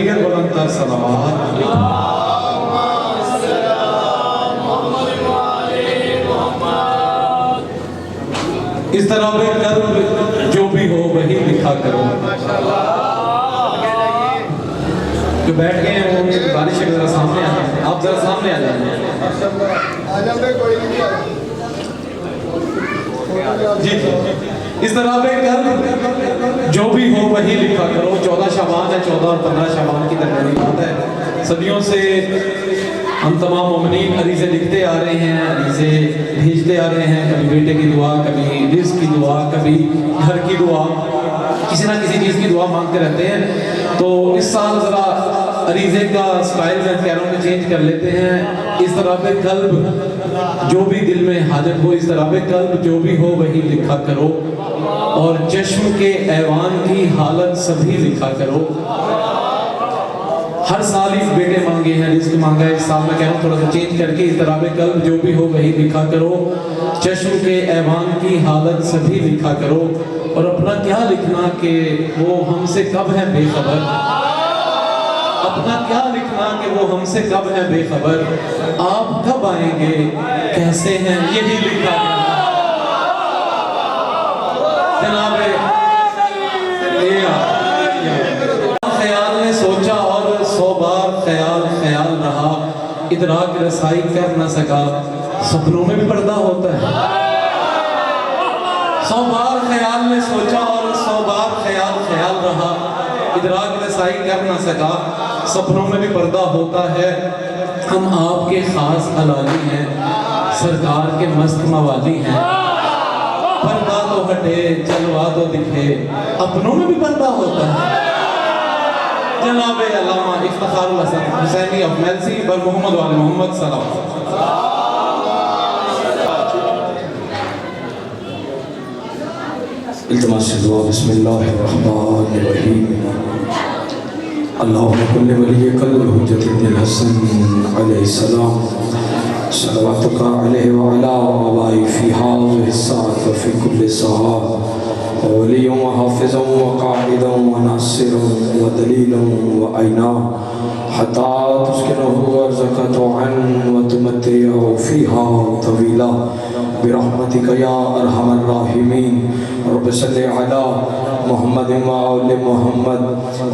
دیگر بلند تر صلوات اس طرح بے قلب جو بھی ہو وہی لکھا کرو. جو بیٹھ گئے ہیں وہ بارش ہے ذرا سامنے آ جائیں. آپ ذرا سامنے آ جائیں. جی اس طرح بے قلب جو بھی ہو وہی لکھا کرو. 14 شعبان ہے, 14 اور 15 شعبان کی درمیانی بات ہے. صدیوں سے ہم تمام مومنین عریضے لکھتے آ رہے ہیں, عریضے بھیجتے آ رہے ہیں. کبھی بیٹے کی دعا, کبھی رزق کی دعا, کبھی گھر کی دعا, کسی نہ کسی چیز کی دعا مانگتے رہتے ہیں. تو اس سال ذرا عریضے کا سٹائل میں کہہ رہا ہوں کہ چینج کر لیتے ہیں. اس طرح پہ قلب جو بھی دل میں حاجت ہو, اس طرح پہ قلب جو بھی ہو وہی لکھا کرو. اور چشم کے ایوان کی حالت سبھی لکھا کرو. ہر سال ہی بیٹے مانگے ہیں, رزق مانگا ہے. اس سال میں کہہ رہا ہوں تھوڑا سا چینج کر کے اس طرح پہ قلب جو بھی ہو وہی لکھا کرو. چشم کے ایوان کی حالت سبھی لکھا کرو. اور اپنا کیا لکھنا کہ وہ ہم سے کب ہے بے خبر. اپنا کیا لکھنا کہ وہ ہم سے کب ہے بے خبر. آپ کب آئیں گے کیسے ہیں یہی لکھا کرنا. جناب خیال نے سوچا اور 100 بار خیال خیال رہا. ادراک رسائی کر نہ سکا. سپنوں میں بھی پردہ ہوتا ہے. 100 بار خیال نے سوچا اور 100 بار خیال خیال رہا. ادراک رسائی کر نہ سکا. سپنوں میں بھی پردہ ہوتا ہے. ہم آپ کے خاص حلالی ہیں, سرکار کے مست موالی ہیں. پردہ تو ہٹے جلوہ تو دکھے, اپنوں میں بھی پردہ ہوتا ہے. جناب علامہ افتخار الحسن حسینی آف میلسی بر محمد وآل محمد صلی اللہ علیہ وسلم. التماس دعا. بسم اللہ الرحمن الرحیم. اللہم کل ولی قلب حجت ابن الحسن علیہ السلام صلواتک علیہ وعلا آبائی فی حاضر الساعت وفی کل ساعت ولی و حافظ و قائد و ناصر و دلیل و عینا حتی تسکنہ ارزقت عن و تمتع فیہا طویلا برحمتک یا ارحم الراحمین. رب صلی علی محمد و آل محمد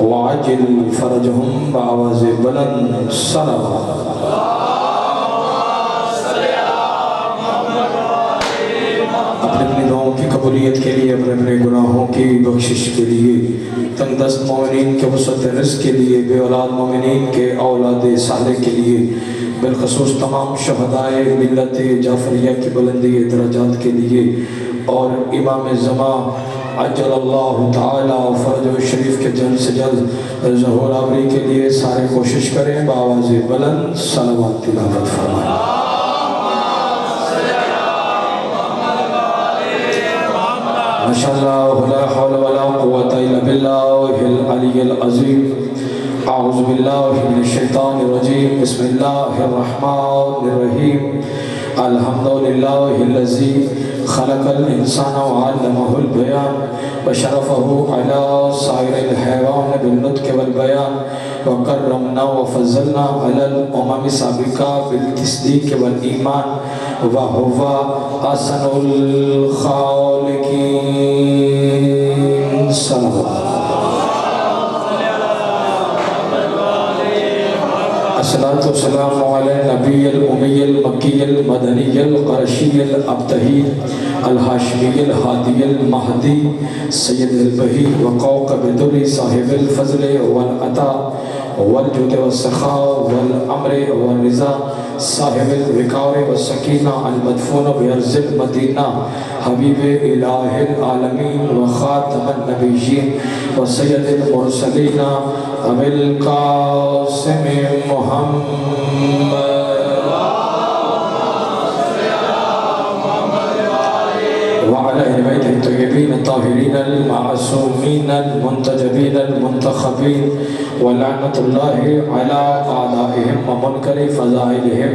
وعجل فرجہم بآواز بلند صلوات. اپنے دعاؤں کی قبولیت کے لیے, اپنے گناہوں کی بخشش کے لیے, تنگ دست مومنین کے وسعت رزق کے لیے, بے اولاد مومنین کے اولاد صالح کے لیے, بالخصوص تمام شہدائے ملت جعفریہ کی بلندی درجات کے لیے, اور امام زمان عجل اللہ تعالی فرج شریف کے جلد سے جلد ظہور آوری کے لیے سارے کوشش کریں. بآواز بلند صلوات تلاوت فرمائیں. ماشاءاللہ لا حول ولا قوة الا باللہ العلی العظیم. اعوذ باللہ من الشیطان الرجیم. بسم اللہ الرحمن الرحیم. الحمدللہ الذی خلق الانسان وعلمہ البیان وشرفہ علی سائر الحیوان بالنطق والبیان وکرمنا وفضلنا علی الامم السابقہ بالتصدیق والایمان وہو احسن الخالقین. صلوات. الصلاة والسلام على النبي الأمي المكي المدني القرشي الأبتهي الهاشمي الهادي المهدي سيد البهي وقوقب الدري صاحب الفضل والعطاء والجود والسخاء والأمر والرضا صاحب الوقار والسكينة المدفون بأرض المدينة حبيب إله العالمين وخاتم النبيين وسيد المرسلين أبي القاسم محمد وعلى أهل بيته الطيبين الطاهرين المعصومين المنتجبين المنتخبين ولعنة الله على أعدائهم ومنكر فضائلهم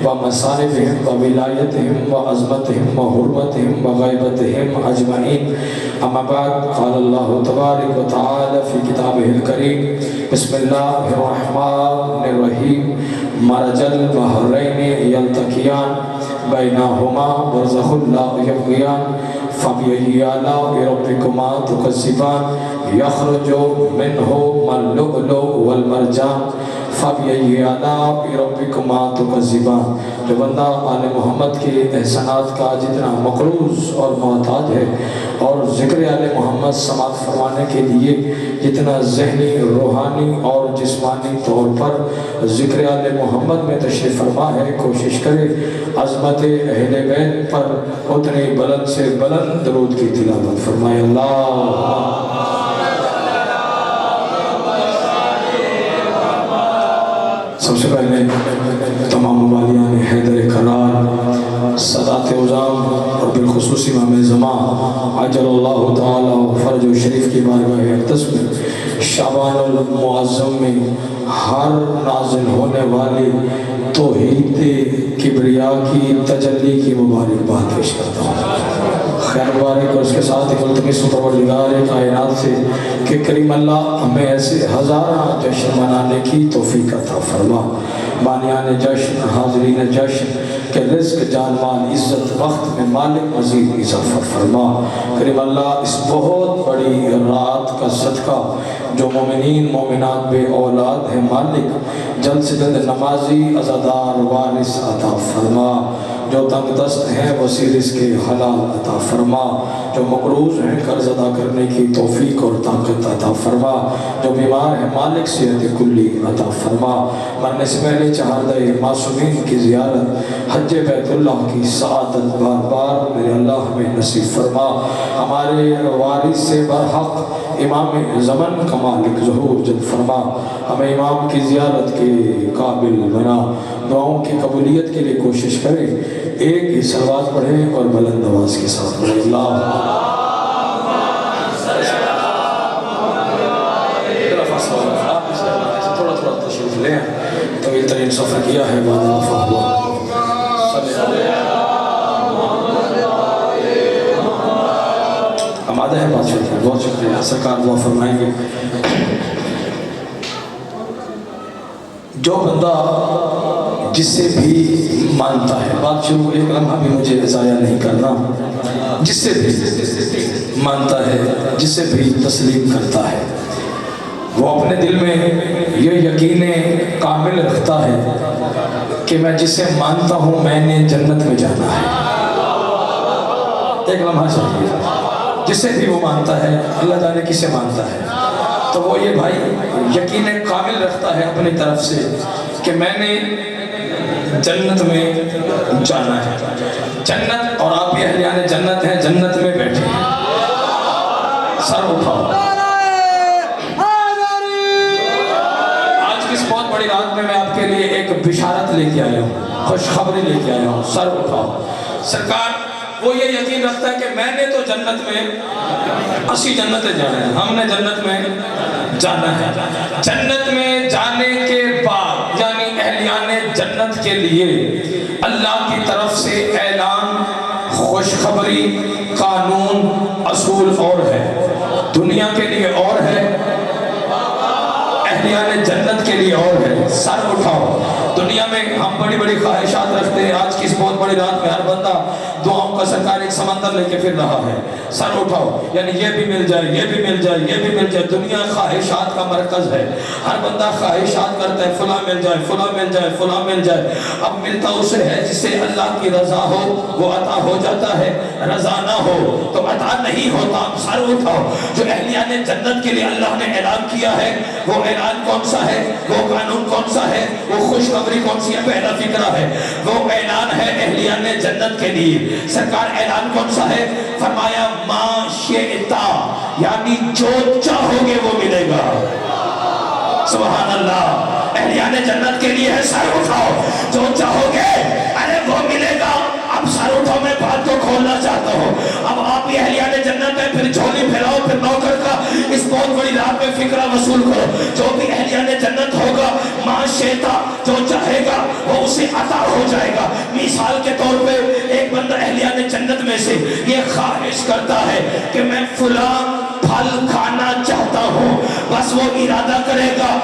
ومصائبهم وولايتهم وعظمتهم وحرمتهم وغيبتهم أجمعين. أما بعد قال الله تبارك وتعالى في كتابه الكريم بسم اللہ الرحمن الرحیم مرج البحرین یلتقیان بینہما برزخ لا یبغیان فبأي آلاء ربكما تكذبان يخرج منهما اللؤلؤ والمرجان فبأي آلاء ربكما تكذبان۔ جو بندہ آل محمد کے احسانات کا جتنا مقروض اور محتاج ہے اور ذکر آل محمد سماعت فرمانے کے لیے جتنا ذہنی روحانی اور جسمانی طور پر ذکر آل محمد میں تشریف فرما ہے، کوشش کرے عظمت اہل بیت پر اتنی بلند سے بلند درود کی تلاوت فرمائے۔ اللہ سب سے پہلے تمام والیان حیدر کرار، سادات عظام اور بالخصوص امام زمان عجل اللہ تعالی فرج و شریف کی بارگاہ اقدس میں شعبان المعظم میں ہر نازل ہونے والی توحید کبریا کی تجلی کی مبارکباد پیش کرتا ہوں۔ خیر مبارک اور اس کے ساتھ ایک ملتمس پروردگار کائنات سے کہ کریم اللہ ہمیں ایسے ہزارہ جشن منانے کی توفیق عطا فرما۔ بانیان جشن، حاضرین جشن کہ رزق جان مال عزت وقت میں مالک مزید اضافہ فرما۔ کریم اللہ اس بہت بڑی رات کا صدقہ جو مومنین مومنات بے اولاد ہیں مالک جلد سے جلد نمازی عزادار وارث عطا فرما۔ جو تنگ دست ہیں وسیع رزق حلال عطا فرما۔ جو مقروض ہیں قرض ادا کرنے کی توفیق اور طاقت عطا فرما۔ جو بیمار ہیں مالک صحت کلی عطا فرما۔ مرنے سے پہلے چہاردہ معصومین کی زیارت حج بیت اللہ کی سعادت بار بار میرے اللہ ہمیں نصیب فرما۔ ہمارے وارث سے برحق امام زمن کا مالک ظہور جلد فرما۔ ہمیں امام کی زیارت کے قابل بنا۔ دعاؤں کی قبولیت کے لیے کوشش کریں، ایک ہی صلوات پڑھیں اور بلند آواز کے ساتھ پڑھیں۔ اللہ تھوڑا تھوڑا تشریف لیں، طویل ترین سفر کیا ہے بعد وفا ہوا۔ آمادہ ہے بات شکریہ، بہت شکریہ، سرکار دعا فرمائیں گے۔ جو بندہ جس سے بھی مانتا ہے، بات شروع ایک لمحہ بھی مجھے ضائع نہیں کرنا، جس سے بھی مانتا ہے، جس سے بھی تسلیم کرتا ہے، وہ اپنے دل میں یہ یقین کامل رکھتا ہے کہ میں جسے مانتا ہوں میں نے جنت میں جانا ہے۔ ایک لمحہ چاہیے، جس سے بھی وہ مانتا ہے، اللہ جانے کسے مانتا ہے، تو وہ یہ بھائی یقین کامل رکھتا ہے اپنی طرف سے کہ میں نے جنت میں جانا ہے۔ جنت، اور آپ بھی اہلیان جنت ہیں، جنت میں بیٹھے ہیں، سر اٹھاؤ۔ آج کی اس بہت بڑی رات میں آپ کے لیے ایک بشارت لے کے آیا ہوں، خوشخبری لے کے آیا ہوں، سر اٹھاؤ۔ سرکار وہ یہ یقین رکھتا ہے کہ میں نے تو جنت میں اسی جنت میں جانا ہے، ہم نے جنت میں جانا ہے۔ جنت میں جانے کے بعد یعنی اہلیان جنت کے لیے اللہ کی طرف سے اعلان، خوشخبری، قانون، اصول اور ہے، دنیا کے لیے اور ہے، اہلیان جنت کے لیے اور ہے۔ سر اٹھاؤ۔ دنیا میں ہم بڑی بڑی خواہشات رکھتے ہیں، آج کی اس بہت بڑی رات میں ہر بندہ دعاؤں کا سرکار ایک سمندر لے کے پھر رہا ہے۔ سر اٹھاؤ، یعنی یہ بھی مل جائے، یہ بھی مل جائے، یہ بھی مل جائے۔ دنیا خواہشات کا مرکز ہے، ہر بندہ خواہشات کرتا ہے، فلاں مل جائے، فلاں مل جائے، فلاں مل جائے۔ اب ملتا اسے ہے جسے اللہ کی رضا ہو وہ عطا ہو جاتا ہے، رضا نہ ہو تو عطا نہیں ہوتا۔ سر اٹھاؤ۔ جو اہلیان جنت کے لیے اللہ نے اعلان کیا ہے وہ اعلان کون سا ہے، وہ قانون کون سا ہے، وہ خوشخبری کون سی ہے، پہلا فکرہ ہے، وہ اعلان ہے اہلیان جنت کے لیے۔ سرکار اعلان کون سا ہے؟ فرمایا ما شئتا، یعنی جو چاہو گے وہ ملے گا۔ سبحان اللہ، اہلیان جنت کے لیے ہے، سر اٹھاؤ، جو چاہو گے ارے وہ ملے گا۔ اب سر اٹھاؤ، میں بات کو کھولنا چاہتا ہوں۔ اب آپ بھی اہلیان جنت میں پھر جھولی پھیلاؤ، پھر نوکر کا اس بہت بڑی رات میں فکرہ وصول کرو۔ جو بھی اہلیان جنت ہوگا، ما شئتا، جو چاہے گا وہ اسے عطا ہو جائے گا۔ مثال کے طور پہ ایک بندہ اہلیان جنت میں سے یہ خواہش کرتا ہے کہ میں فلاں پھل کھانا چاہتا ہوں، بس وہ ارادہ کرے گا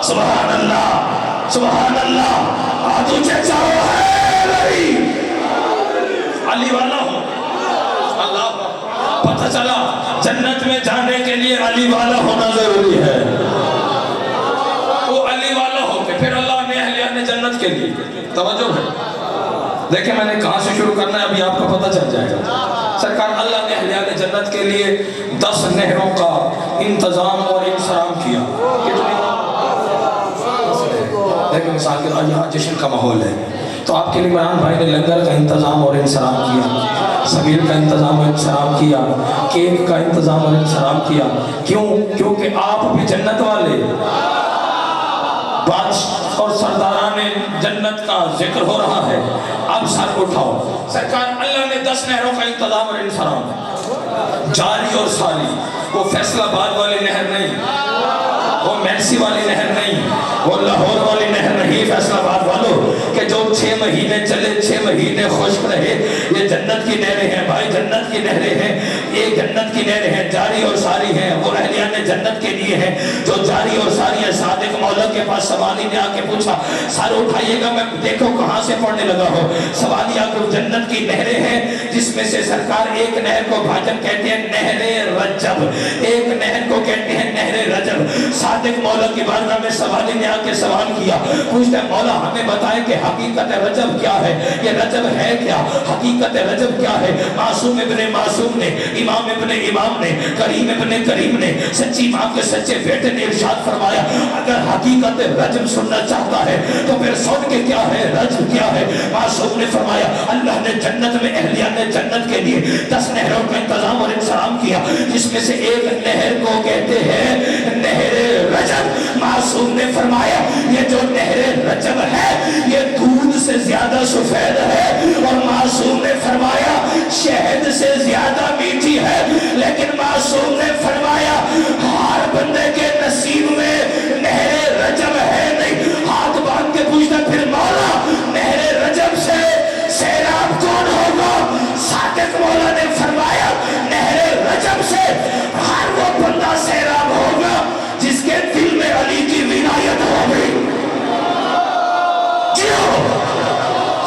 سبحان اللہ سبحان اللہ. ہاتھ اونچے چاہو ہے علی علی والا ہو. اللہ پتہ چلا جنت میں جانے کے لیے علی والا ہونا ضروری ہے. وہ علی والا ہو کے پھر اللہ نے اہلیان جنت کے لیے توجہ ہے. دیکھیں میں نے کہاں سے شروع کرنا ہے ابھی آپ کو پتہ چل جائے گا. سرکار اللہ نے اہلیان جنت کے لیے 10 نہروں کا انتظام اور انصرام کیا. دیکھیں مثال کے طور یہاں جشن کا ماحول ہے تو آپ کے لیے عمران بھائی نے لنگر کا انتظام اور انصرام کیا, سبیل کا انتظام اور انصرام کیا, کیک کا انتظام اور انصرام کیا. کیوں؟ کیونکہ آپ بھی جنت والے. بادشاہ اور سرداران جنت کا ذکر ہو رہا ہے. اب سر اٹھاؤ. سرکار اللہ نے 10 نہروں کا انتظام اور انصرام جاری اور ساری. وہ فیصلہ آباد والی نہر نہیں, وہ مینسی والی نہر نہیں, وہ لاہور والی نہر نہیں. فیصلہ آباد والوں کہ جو 6 مہینے چلے 6 مہینے خشک رہے, یہ جنت کی نہریں ہیں بھائی, جنت کی نہریں ہیں. یہ جنت کی نہریں ہیں, جاری اور ساری ہیں. وہ اہلیان جنت کے لیے ہیں جو جاری اور ساری ہیں. صادق مولا کے پاس سوالی نے آ کے پوچھا, سر اٹھائیے گا میں دیکھو کہاں سے پڑھنے لگا ہو. سوالی آ کے جنت کی نہریں ہیں جس میں سے سرکار ایک نہر کو بھاجن کہتے ہیں نہر رجب, ایک نہر کو کہتے ہیں نہر رجب. صادق مولا کی بارگاہ میں سوالی نے آ کے سوال کیا, پوچھتے ہیں مولا ہمیں بتائیں کہ حقیقت رجب کیا ہے, یہ رجب ہے کیا, حقیقت رجب کیا ہے. معصوم ابن معصوم نے, امام ابن امام نے, کریم ابن کریم نے, سچی ماں کے سچے بیٹے نے ارشاد فرمایا اگر حقیقت رجب سننا چاہتا ہے تو پھر سن کے کیا ہے رجب کیا ہے. معصوم نے فرمایا اللہ نے جنت میں اہلیان جنت کے لیے 10 نہروں کا انتظام اور انصرام کیا جس میں سے ایک نہر کو کہتے ہیں نہر رجب. معصوم نے فرمایا یہ جو نہر رجب ہے یہ دودھ سے زیادہ سفید ہے, اور معصوم نے فرمایا شہد سے زیادہ میٹھی ہے. لیکن معصوم نے فرمایا ہر بندے کے نصیب میں نہر رجب ہے نہیں. ہاتھ باندھ کے پوچھتا پھر مولا نہر رجب سے سیراب کون ہوگا. صادق مولا نے فرمایا نہر رجب سے ہر وہ بندہ سیراب ہوگا جس کے دل میں علی کی ولایت ہوگی. جیو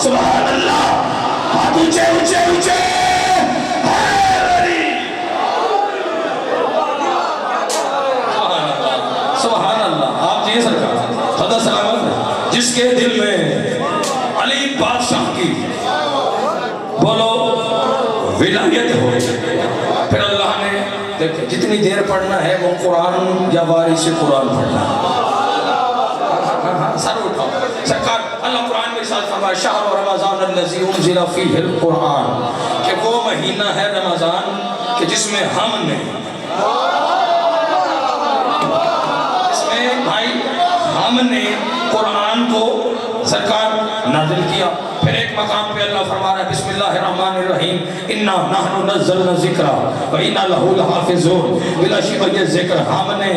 سبحان اللہ. ہاتھ اونچے اونچے اونچے سبحان اللہ. آپ جی سرکار خدا سلامت جس کے دل میں علی بادشاہ کی بولو ولایت ہو. پھر اللہ نے دیکھیں جتنی دیر پڑھنا ہے وہ قرآن یا وارث قرآن پڑھنا ہے. سر اٹھاؤ. سرکار اللہ قرآن میں ارشاد فرمایا شہر رمضان الذی انزل فیہ القرآن, کہ وہ مہینہ ہے رمضان کہ جس میں ہم نے ہم نے قرآن کو سرکار نازل کیا. پھر ایک مقام پہ اللہ فرما رہا ہے بسم اللہ الرحمن الرحیم انا نحن نزلنا ذکر و انا لہ لحافظون. بلا شبہ یہ ذکر ہم نے.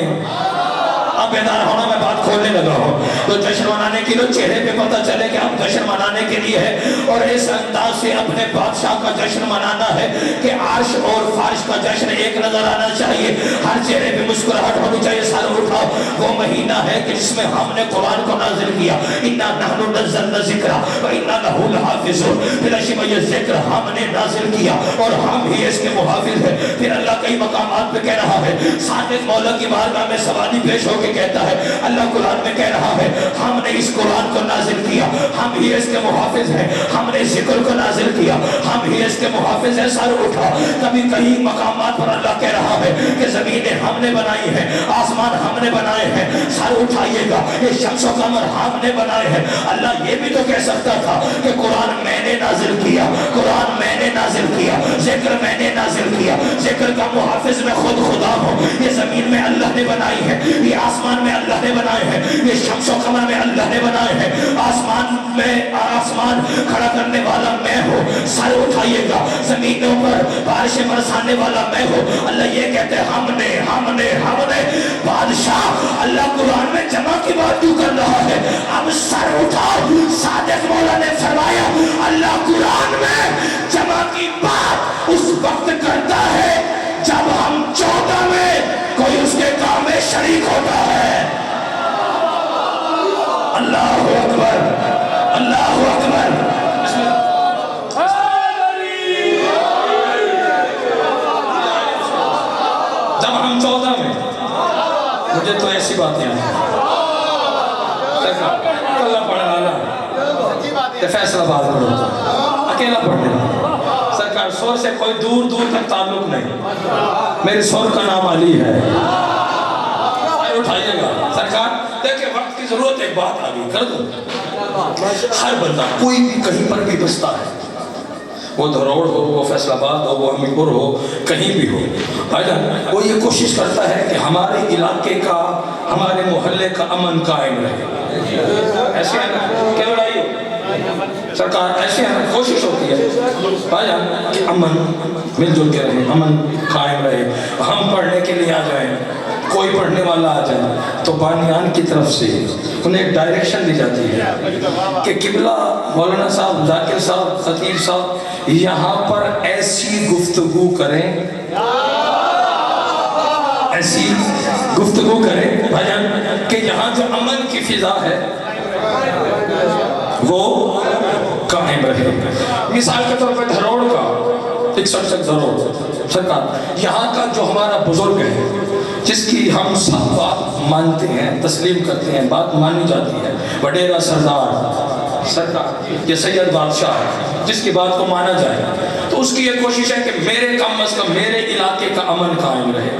اب بیدار ہونا میں بات کھولنے لگا ہوں تو جشن منانے کے لیے چہرے پہ پتہ چلے کہ ہم جشن منانے کے لیے ہے, اور اس انداز سے اپنے بادشاہ کا جشن منانا ہے کہ عرش اور فرش کا جشن ایک نظر آنا چاہیے, ہر چہرے پہ مسکراہٹ ہونی چاہیے. سر اٹھاؤ. وہ مہینہ ہے کہ جس میں ہم نے قرآن کو نازل کیا. انا نحن نزلنا ذکر و انا لہ لحافظون. بلا شبہ یہ ذکر ہم نے نازل کیا اور ہم ہی اس کے محافظ ہیں. پھر اللہ کئی مقامات پہ کہہ رہا ہے, صادق مولا کی بارگاہ میں سوالی پیش ہو کے کہتا ہے اللہ قرآن میں کہہ رہا ہے ہم نے اس قرآن کو نازل کیا, ہم ہی اس کے محافظ ہیں. ہم نے ذکر کو نازل کیا, ہم ہی اس کے محافظ ہیں. سر اٹھا. کبھی کئی مقامات پر اللہ کہہ رہا ہے کہ زمینیں ہم نے بنائی ہیں, آسمان ہم نے بنائے ہیں. سر اٹھائیے گا. یہ شمس و قمر ہم نے بنائے ہیں. اللہ یہ بھی تو کہہ سکتا تھا کہ قرآن میں نے نازل کیا, قرآن میں نے نازل کیا, ذکر میں نے نازل کیا. ذکر کا محافظ میں خود خدا ہوں. یہ زمین میں اللہ نے بنائی ہے, یہ آسمان میں اللہ نے بنائے ہیں, یہ شمس و قمر میں اللہ نے بنائے ہیں. آسمان میں آسمان کھڑا کرنے والا میں ہوں. سر اٹھائیے گا. زمینوں پر بارشیں برسانے والا میں ہوں. اللہ یہ کہتے ہیں ہم نے بادشاہ اللہ قرآن میں جمع کی بات کیوں کر رہا ہے. اب سر اٹھاؤ. صادق مولا نے فرمایا اللہ قرآن میں جمع کی بات اس وقت کرتا ہے جب ہم 14 میں کوئی اس کے کام میں شریک ہوتا ہے. باتیں ہیں کلہ پڑھنا نا فیصلہ بات کرو اکیلا پڑھنا سرکار سور سے کوئی دور دور تک تعلق نہیں میرے سور کا نام علی ہے اٹھائیے گا سرکار دیکھیں وقت کی ضرورت ایک بات آگئی کر دوں ہر بندہ کوئی بھی کہیں پر بھی بستا ہے وہ دھروڑ ہو وہ فیصل آباد ہو وہ امی پور ہو کہیں بھی ہو بھائی جان وہ یہ کوشش کرتا ہے کہ ہمارے علاقے کا ہمارے محلے کا امن قائم رہے ایسے ہے نا کیا لڑائی ہو سرکار ایسے ہے نا کوشش ہوتی ہے بھائی جان کہ امن مل جل کے رہے امن قائم رہے ہم پڑھنے کے لیے آ جائیں کوئی پڑھنے والا آ جائے تو بانیان کی طرف سے انہیں ایک ڈائریکشن دی جاتی ہے کہ قبلہ مولانا صاحب ذاکر صاحب خطیب صاحب یہاں پر ایسی گفتگو کریں ایسی گفتگو کریں بھائی جان کہ یہاں جو امن کی فضا ہے وہ قائم رہے مثال کے طور پہ دھروڑ کا 61 دھروڑ سرکار یہاں کا جو ہمارا بزرگ ہے جس کی ہم سب بات مانتے ہیں تسلیم کرتے ہیں بات مانی جاتی ہے وڈیرا سردار سرکار یہ سید بادشاہ ہے جس کی بات کو مانا جائے تو اس کی یہ کوشش ہے کہ میرے کم از کم میرے علاقے کا امن قائم رہے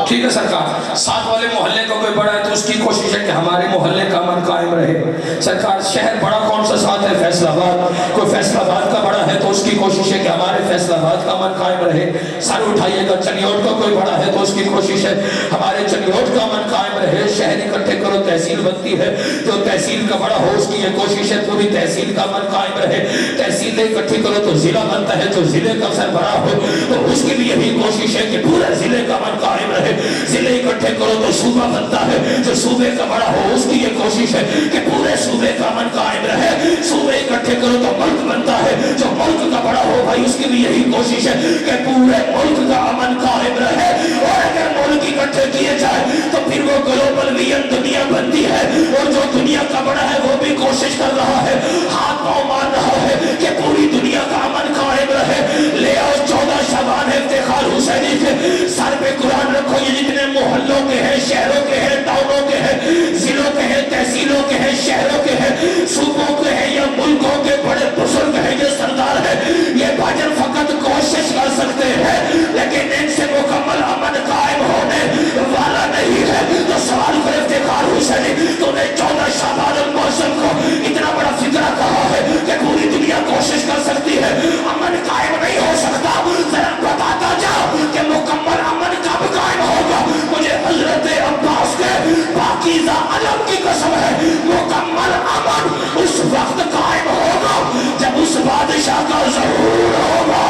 ٹھیک ہے سرکار ساتھ والے محلے کا کوئی بڑا ہے تو اس کی کوشش ہے کہ ہمارے محلے کا امن قائم رہے سرکار شہر بڑا کون سا ساتھ ہے فیصل آباد کوئی فیصل آباد کا بڑا ہے تو اس کی کوشش ہے کہ ہمارے فیصل آباد کا امن قائم رہے سر اٹھائیے گا چنیوٹ کا کوئی بڑا ہے تو اس کی کوشش ہے ہمارے چنیوٹ کا امن قائم رہے شہر اکٹھے کرو تحصیل بنتی ہے جو تحصیل کا بڑا ہو اس کی یہ کوشش ہے پوری تحصیل کا امن قائم رہے تحصیلیں اکٹھی کرو تو ضلع بنتا ہے جو ضلع کا سربراہ ہو تو اس کی بھی یہی کوشش ہے کہ پورے ضلع کا امن قائم رہے ضلع اکٹھے کرو تو صوبہ بنتا ہے جو صوبے کا بڑا ہو اس کی یہ کوشش ہے کہ پورے صوبے کا امن قائم رہے صوبے اکٹھے کرو تو ملک بنتا ہے جو ملک کا بڑا ہو بھائی اس کی بھی یہی کوشش ہے کہ پورے ملک کا امن قائم رہے اور اگر ملک اکٹھے کیے جائے تو پھر وہ گلوبل ویژن دنیا بنتی ہے اور جو دنیا کا بڑا ہے وہ بھی کوشش کر رہا ہے ہاتھ پاؤں مار رہا ہے کہ پوری دنیا کا امن قائم رہے لے آؤ 14 شعبان افتخار حسینی کے سر پہ قرآن رکھو یہ جتنے محلوں کے ہیں شہروں کے ہیں ٹاؤنوں کے ہیں ضلعوں کے ہیں تحصیلوں کے ہیں شہروں کے ہیں صوبوں کے ہیں یا ملکوں کے بڑے بزرگ ہیں یہ سردار ہے یہ بھاجن فقط کوشش کر سکتے ہیں لیکن ان سے مکمل امن قائم ہونے والا نہیں ہے تو سوال پر افتخار حسینی تو نے 14 شعبان المعظم کو اتنا بڑا فکرہ کہا ہے کہ پوری دنیا کوشش کر سکتی ہے امن قائم نہیں ہو سکتا ذرا بتاتا جاؤ کہ مکمل امن کب قائم ہوگا مجھے حضرت عباس کے پاکیزہ علم کی قسم ہے مکمل امن اس وقت قائم ہوگا جب اس بادشاہ کا ظہور ہوگا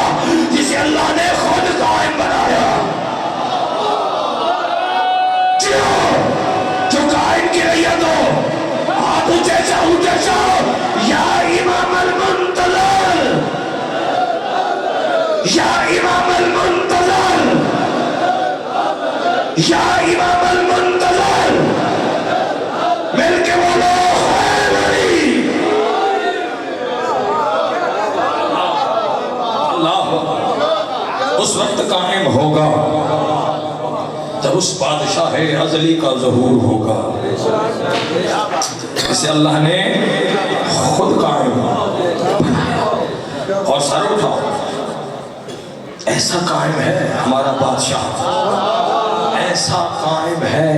جسے اللہ نے خود قائم بنایا جو قائم کی ریت ہو آپ اونچے چاہو یا امام المنتظر یا امام المنتظر یا امام المنتظر مل کے بولو حیدری اللہ اس وقت قائم ہوگا جب اس بادشاہ ازلی کا ظہور ہوگا اسے اللہ نے خود قائم اور سر اٹھاؤ ایسا قائم ہے ہمارا بادشاہ ایسا قائم ہے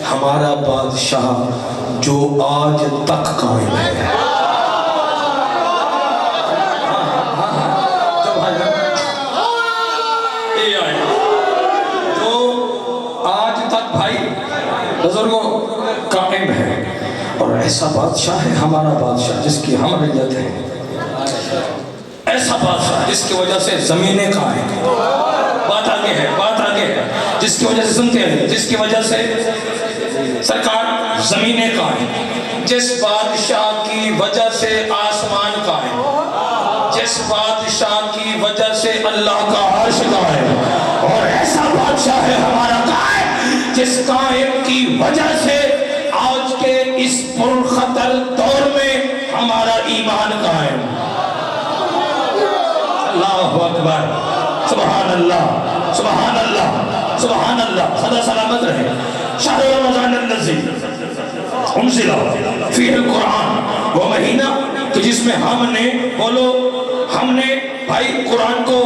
ہمارا بادشاہ جو آج تک قائم ہے بزرگوں قائم ہے اور ایسا بادشاہ ہے ہمارا بادشاہ جس کی ہم ریت ہے ایسا بادشاہ جس کی وجہ سے زمینیں قائم ہیں بات آگے ہے جس کی وجہ سے سنتے ہیں جس کی وجہ سے سرکار زمینیں قائم جس بادشاہ کی وجہ سے آسمان قائم جس بادشاہ کی وجہ سے اللہ کا عرش قائم اور ایسا بادشاہ ہے ہمارا قائم جس قائم کی وجہ سے آج کے اس پرخطر دور میں ہمارا ایمان قائم اللہ اکبر سبحان اللہ سبحان اللہ، خدا سلامت رہے. شہر رمضان الذی انزل فیہ القرآن، وہ مہینہ کہ جس میں ہم نے، بولو ہم نے بھائی قرآن کو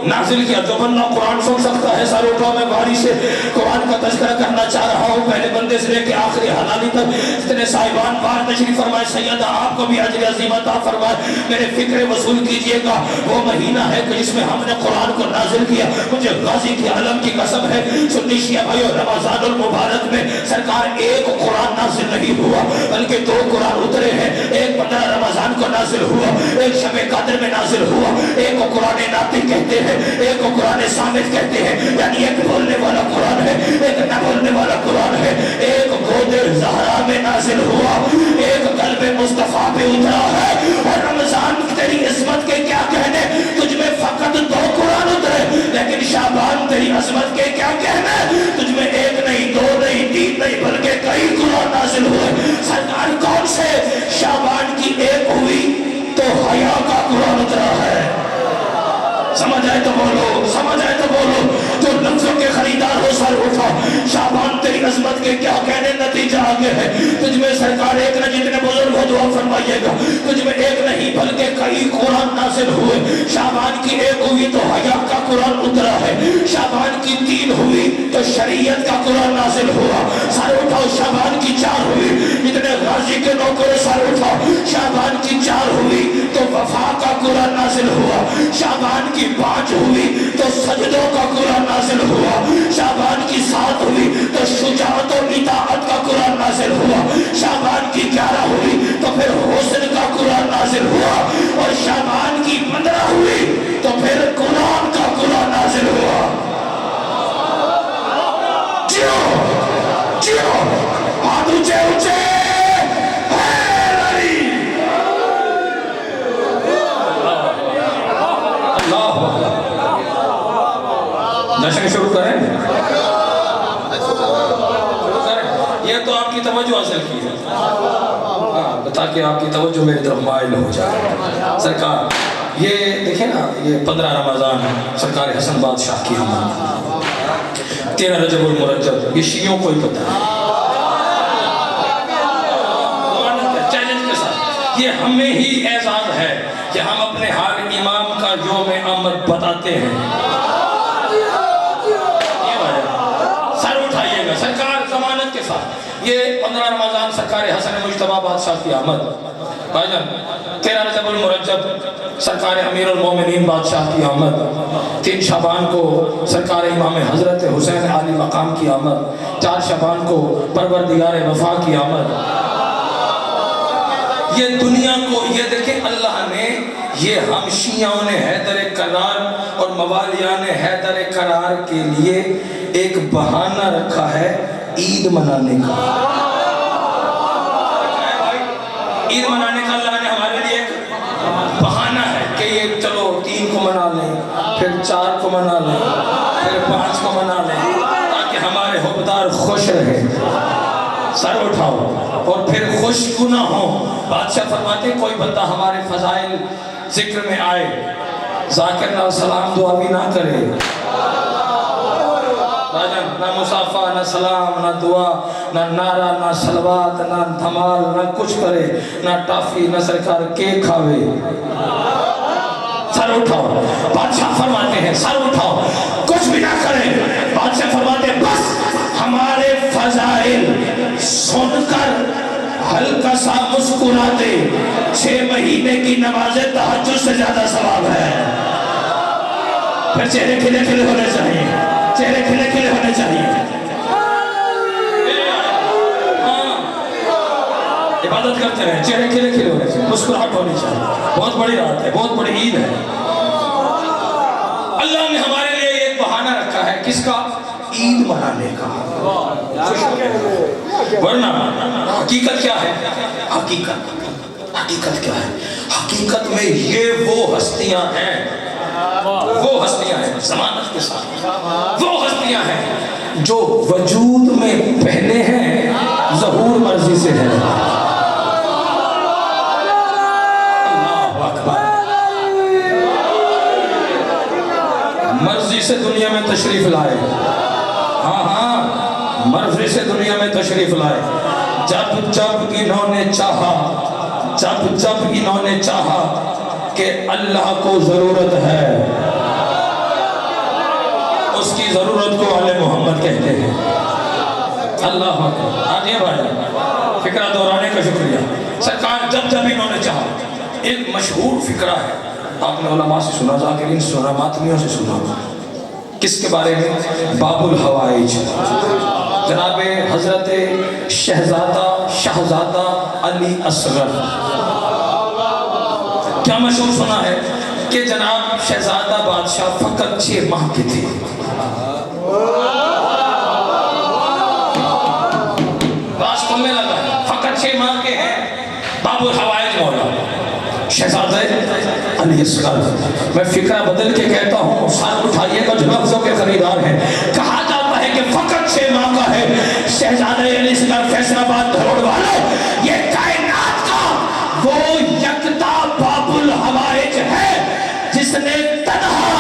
نازل کیا. جو بندہ قرآن سن سکتا ہے سر اٹھاؤ. میں باری سے قرآن کا تذکرہ کرنا چاہ رہا ہوں، پہلے بندے سے لے کے آخری حلالی تک جتنے صاحبان بار تشریف فرمائے. سیدہ آپ کو بھی اجر عظیم عطا فرمائے. میرے فکر وصول کیجئے گا. وہ مہینہ ہے کہ جس میں ہم نے قرآن کو نازل کیا. مجھے غازی کی علم کی قسم ہے سنی شیعہ بھائیو، رمضان المبارک میں سرکار ایک قرآن نازل نہیں ہوا بلکہ 2 قرآن اترے ہیں. ایک 15 رمضان کو نازل ہوا، ایک شب قدر میں نازل ہوا. ایک کو قرآن ناطق کہتے ہیں، ایک کو قرآن صامت کہتے ہیں، یعنی ایک بولنے والا قرآن ہے، ایک نہ بولنے والا قرآن ہے. ایک گود زہرا میں نازل ہوا، ایک قلب مصطفیٰ پہ اترا ہے. اور رمضان تیری عظمت کے کیا کہنے، تجھ میں فقط 2 قرآن اترے، لیکن شعبان تیری عظمت کے کیا کہنے، تجھ میں 1 نہیں 2 نہیں 3 نہیں بلکہ کئی قرآن نازل ہوئے. سرکار کون سے شعبان کی 1 ہوئی تو حیا کا قرآن اترا ہے. سمجھ آئے تو بولو، سمجھ آئے تو بولو. جو لفظوں کے خریدار ہو سر اٹھا. شعبان تیری عظمت کے کیا کہنے، نتیجہ آگے ہے. تجھ میں سرکار ایک نہ، جتنے بزرگ ہو دعا فرمائیے گا، تجھ میں 1 نہیں بلکہ کئی قرآن نازل ہوئے. شعبان کی 1 ہوئی تو حیا کا قرآن اترا ہے. شعبان کی 3 ہوئی تو شریعت کا قرآن نازل ہوا. سر اٹھاؤ. شعبان کی 4 ہوئی، جتنے غازی کے نوکر سر اٹھاؤ. شعبان کی 4 ہوئی تو وفا کا قرآن نازل ہوا. شعبان کی 5 ہوئی تو سجدوں کا قرآن نازل ہوا. شعبان کی 7 ہوئی تو شجاعت و اطاعت کا قرآن نازل ہوا. شعبان کی 11 ہوئی تو پھر حسن کا قرآن نازل ہوا. اور شعبان کی 15 ہوئی تو پھر قرآن کا قرآن نازل ہوا. جیو جیو، ہاتھ اونچے اونچے. جشن شروع کریں. یہ تو آپ کی توجہ حاصل کی ہے، تاکہ آپ کی توجہ میری طرف مائل ہو جائے. سرکار یہ دیکھیں نا، یہ 15 رمضان سرکار حسن بادشاہ کی آمد، 13 رجب المرجب. یہ شیعوں کو ہی پتہ ہے. چیلنج کے ساتھ یہ ہمیں ہی اعزاز ہے کہ ہم اپنے ہر امام کا یوم آمد بتاتے ہیں. سرکار ضمانت کے ساتھ یہ 15 رمضان سرکار حسن مجتبیٰ بادشاہ کی آمد. بھائی جان 13 رجب المرجب سرکار امیر المومنین بادشاہ کی آمد. 3 شعبان کو سرکار امام حضرت حسین علی مقام کی آمد. 4 شعبان کو پروردگار وفا کی آمد. یہ دنیا کو یہ دیکھیں، اللہ نے یہ ہم شیعوں نے حیدر کرار اور موالیان حیدر کرار کے لیے ایک بہانہ رکھا ہے عید منانے کا. عید منانے کا اللہ نے ہمارے لیے ایک بہانہ ہے کہ یہ چلو 3 کو منا لیں، پھر 4 کو منا لیں، پھر 5 کو منا لیں، تاکہ ہمارے حبدار خوش رہے. سر اٹھاؤ اور پھر خوش کیوں نہ ہو. بادشاہ فرماتے کوئی بندہ ہمارے فضائل ذکر میں آئے، ذاکر نہ سلام دعا بھی نہ کرے، نہ مصافہ نہ سلام نہ دعا نہ نعرہ نہ صلوات نہ دھمال نہ کچھ کرے، نہ ٹافی نہ سرکار کیک کھاوے. سر اٹھاؤ. بادشاہ فرماتے ہیں سر اٹھاؤ، کچھ بھی نہ کرے. بادشاہ فرماتے ہیں بس ہمارے فضائل سن کر ہلکا سا مسکراتے 6 مہینے کی نماز تہجد سے زیادہ ثواب ہے. پھر چہرے کھلے کھلے ہونے چاہیے، چہرے کھلے کھلے ہونے چاہیے. عبادت کرتے رہے، چہرے کھلے کھلے ہونے چاہیے، مسکراہٹ ہونی چاہیے. بہت بڑی رات ہے، بہت بڑی عید ہے. اللہ نے ہمارے لیے ایک بہانہ رکھا ہے، کس کا؟ عید منانے کا. ورنہ حقیقت کیا ہے؟ حقیقت کیا ہے؟ حقیقت میں یہ وہ ہستیاں ہیں، وہ ہستیاں ہیں ضمانت کے ساتھ، وہ ہستیاں ہیں جو وجود میں پہلے ہیں، ظہور مرضی سے ہے. اللہ اکبر. مرضی سے دنیا میں تشریف لائے، تشریف لائے. جب جب انہوں نے چاہا کہ اللہ کو ضرورت ہے، اس کی ضرورت کو آل محمد کہتے ہیں. اللہ اکبر. آگے بھائی فکرہ دہرانے کا شکریہ. سرکار جب جب انہوں نے چاہا. ایک مشہور فکرہ ہے، آپ نے علماء سے سنا، ذاکرین سے سنا، ماتمیوں سے سنا. کس کے بارے میں؟ باب الحوائج. جناب حضرت شہزادہ علی اصغر. کیا مشہور سنا ہے کہ جناب شہزادہ بادشاہ فقط 6 ماہ کے تھے. باز کھلنے لگا ہے، فقط 6 ماہ کے ہیں. باب الحوائج مولا شہزادہ علی اصغر. میں فکرہ بدل کے کہتا ہوں، ساتھ اٹھائیے گا جو لفظوں کے خریدار ہیں. کہا جاتا ہے کہ فقط 6 ماہ کا ہے شہزادہ علی اصغر. فیصل آباد دھروڑ والوں، یہ کائنات کا وہ یکتا باب الحوائج ہے جس نے تنہا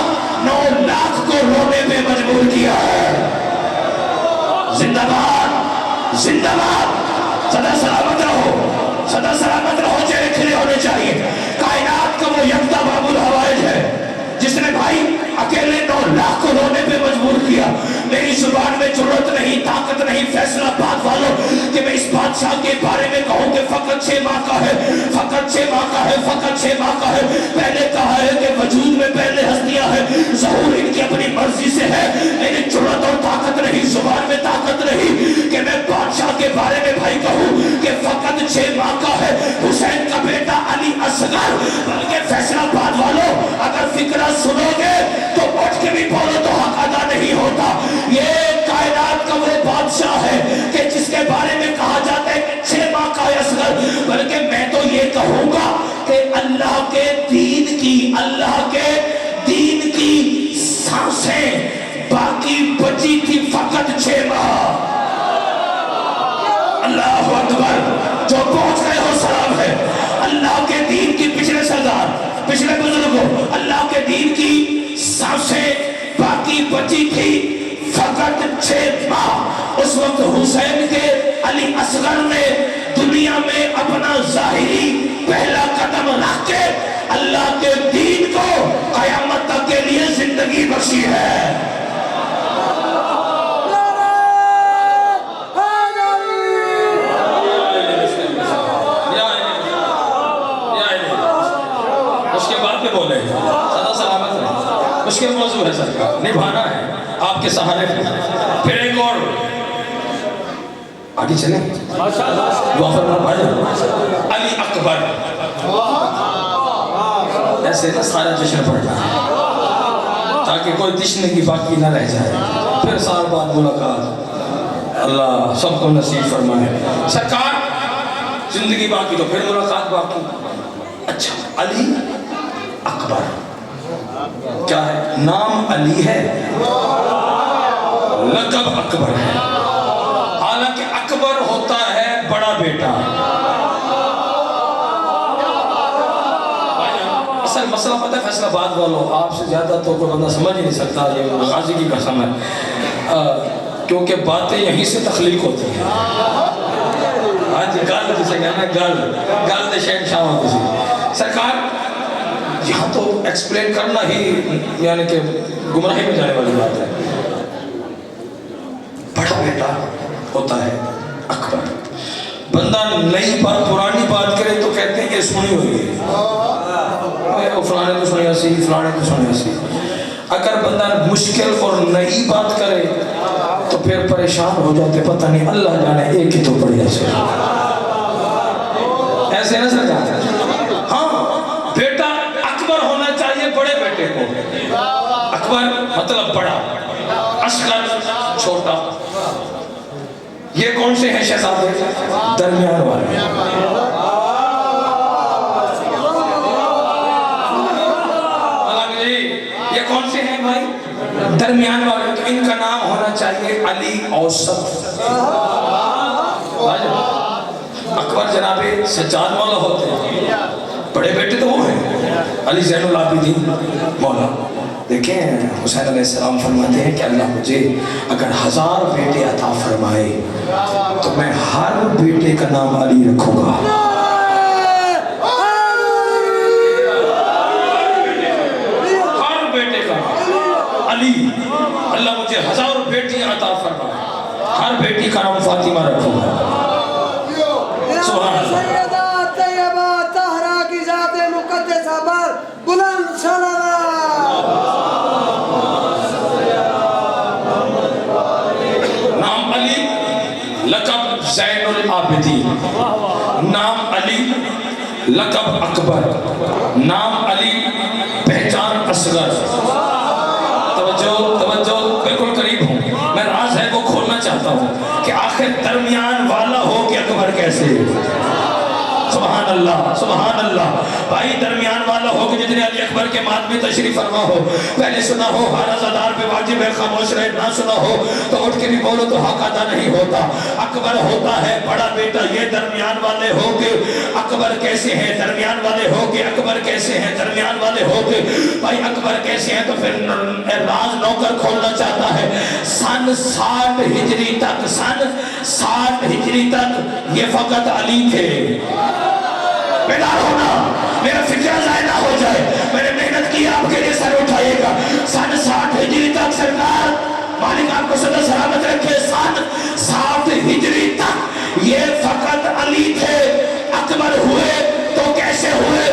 9 لاکھ کو رونے پہ مجبور کیا ہے. زندہ باد، زندہ باد. سدا سلامت رہو، سدا سلامت رہو. چہرے کھلے ہونے چاہیے. کائنات کا وہ یکتا باب الحوائج ہے جس نے بھائی اکیلے 9 لاکھ کو رونے پہ مجبور کیا. میری زبان میں جرأت نہیں، طاقت نہیں فیصل آباد والوں کہ میں اس بادشاہ کے بارے میں کہوں کہ فقط 6 ماہ کا ہے، فقط 6 ماہ کا ہے، فقط 6 ماہ کا ہے. پہلے کہا ہے کہ وجود میں پہلے ہستیاں ہیں، ظہور ان کی اپنی مرضی سے ہے. میری جرأت اور طاقت نہیں، زبان میں طاقت نہیں کہ میں بادشاہ کے بارے میں بھائی کہوں کہ فقط 6 ماہ کا ہے حسین کا بیٹا علی اصغر. بلکہ فیصل آباد والوں اگر فکرہ سنو گے تو اٹھ کے بھی بولو تو حق ادا نہیں ہوتا. یہ کائنات کا وہ بادشاہ ہے کہ جس کے بارے میں کہا جاتا ہے کہ 6 ماہ کا ہے اصغر. بلکہ میں تو یہ کہوں گا کہ اللہ کے دین کی سانسیں باقی بچی تھی فقط 6 ماہ. اللہ اکبر. جو پہنچ گئے ہو سلام ہے. اللہ کے دین کی پچھلے سردار، پچھلے بزرگوں، اللہ کے دین کی سانسیں باقی بچی تھی فقط 6 ماہ. اس وقت حسین کے علی اصغر نے دنیا میں اپنا ظاہری پہلا قدم رکھ کے اللہ کے دین کو قیامت تک کے لیے زندگی بخشی ہے. مشکل موضوع ہے سرکار، نبھانا ہے آپ کے سہارے. پھر ایک اور آگے چلیں. دعا فرما بھائی علی اکبر. ایسے نا سارا جشن پڑھنا ہے تاکہ کوئی تشنگی باقی نہ رہ جائے. پھر سال بعد ملاقات اللہ سب کو نصیب فرمائے. سرکار زندگی باقی تو پھر ملاقات باقی. اچھا علی اکبر کیا ہے؟ نام علی ہے، لقب اکبر ہے. حالانکہ اکبر ہوتا ہے بڑا بیٹا. اصل مسئلہ پتہ ہے فیصل آباد والوں، آپ سے زیادہ تو کوئی بندہ سمجھ ہی نہیں سکتا. یہ غازی کی قسم ہے کیونکہ باتیں یہیں سے تخلیق ہوتی ہیں. آج گل جسے کہنا گل دے شہنشاہ ہوتی سی. سرکار یہاں تو ایکسپلین کرنا ہی یعنی کہ گمراہی میں جانے والی بات ہے. بڑا بیٹا ہوتا ہے اکبر. بندہ نئی بات پرانی بات کرے تو کہتے ہیں کہ سنی ہوئی ہے، فلانے تو سنیا سی، فلانے تو سنیا سی. اگر بندہ مشکل اور نئی بات کرے تو پھر پریشان ہو جاتے، پتہ نہیں اللہ جانے ایک ہی تو پڑی ایسے ایسے نا سرکار. ہاں بیٹا اکبر ہونا چاہیے بڑے بیٹے کو. اکبر مطلب بڑا، اصغر چھوٹا. یہ کون سے ہیں شہزادے؟ درمیان والے. یہ کون سے ہیں بھائی؟ درمیان والے. تو ان کا نام ہونا چاہیے علی اوسط. اکبر جناب سجاد مولا ہوتے ہیں، بڑے بیٹے تو وہ ہیں علی زین العابدین مولا. دیکھیں حسین علیہ السلام فرماتے ہیں کہ اللہ مجھے اگر 1000 بیٹے عطا فرمائے تو میں ہر بیٹے کا نام علی رکھوں گا. ہر بیٹے کا علی. اللہ مجھے 1000 بیٹیاں عطا فرمائے ہر بیٹی کا نام فاطمہ رکھوں گا. سبحان اللہ. سیدہ طیبہ طاہرہ کی ذات مقدسہ پر بلند صلوات. نام علی لقب زین العابدین. نام علی لقب اکبر. نام علی پہچان اصغر. توجہ بالکل قریب ہوں. میں راز ہے وہ کھولنا چاہتا ہوں کہ آخر درمیان والا ہو کہ اکبر کیسے. سبحان اللہ سبحان اللہ. بھائی درمیان والا ہو کہ جتنے علی اکبر کے ماتمی تشریف فرما ہو. پہلے سنا ہو ہر عزادار پہ واجب ہے خاموش رہے. نہ سنا ہو تو اٹھ کے بھی بولو تو حق ادا نہیں ہوتا. اکبر ہوتا ہے بڑا بیٹا. یہ درمیان والے ہو کہ اکبر کیسے ہیں. درمیان والے ہو کہ اکبر کیسے ہیں. درمیان والے ہو کہ بھائی اکبر کیسے ہیں. تو پھر راز نوکر کھولنا چاہتا ہے. سن 60 ہجری تک یہ فقط علی تھے. بیدار ہونا میرا فکر ضائع نہ ہو جائے. میں نے محنت کی آپ کے لیے سر اٹھائیے گا. سن 60 ہجری تک سرکار مالک آپ کو صدا سلامت رکھے. سن 60 ہجری تک یہ فقط علی تھے. اکبر ہوئے تو کیسے ہوئے.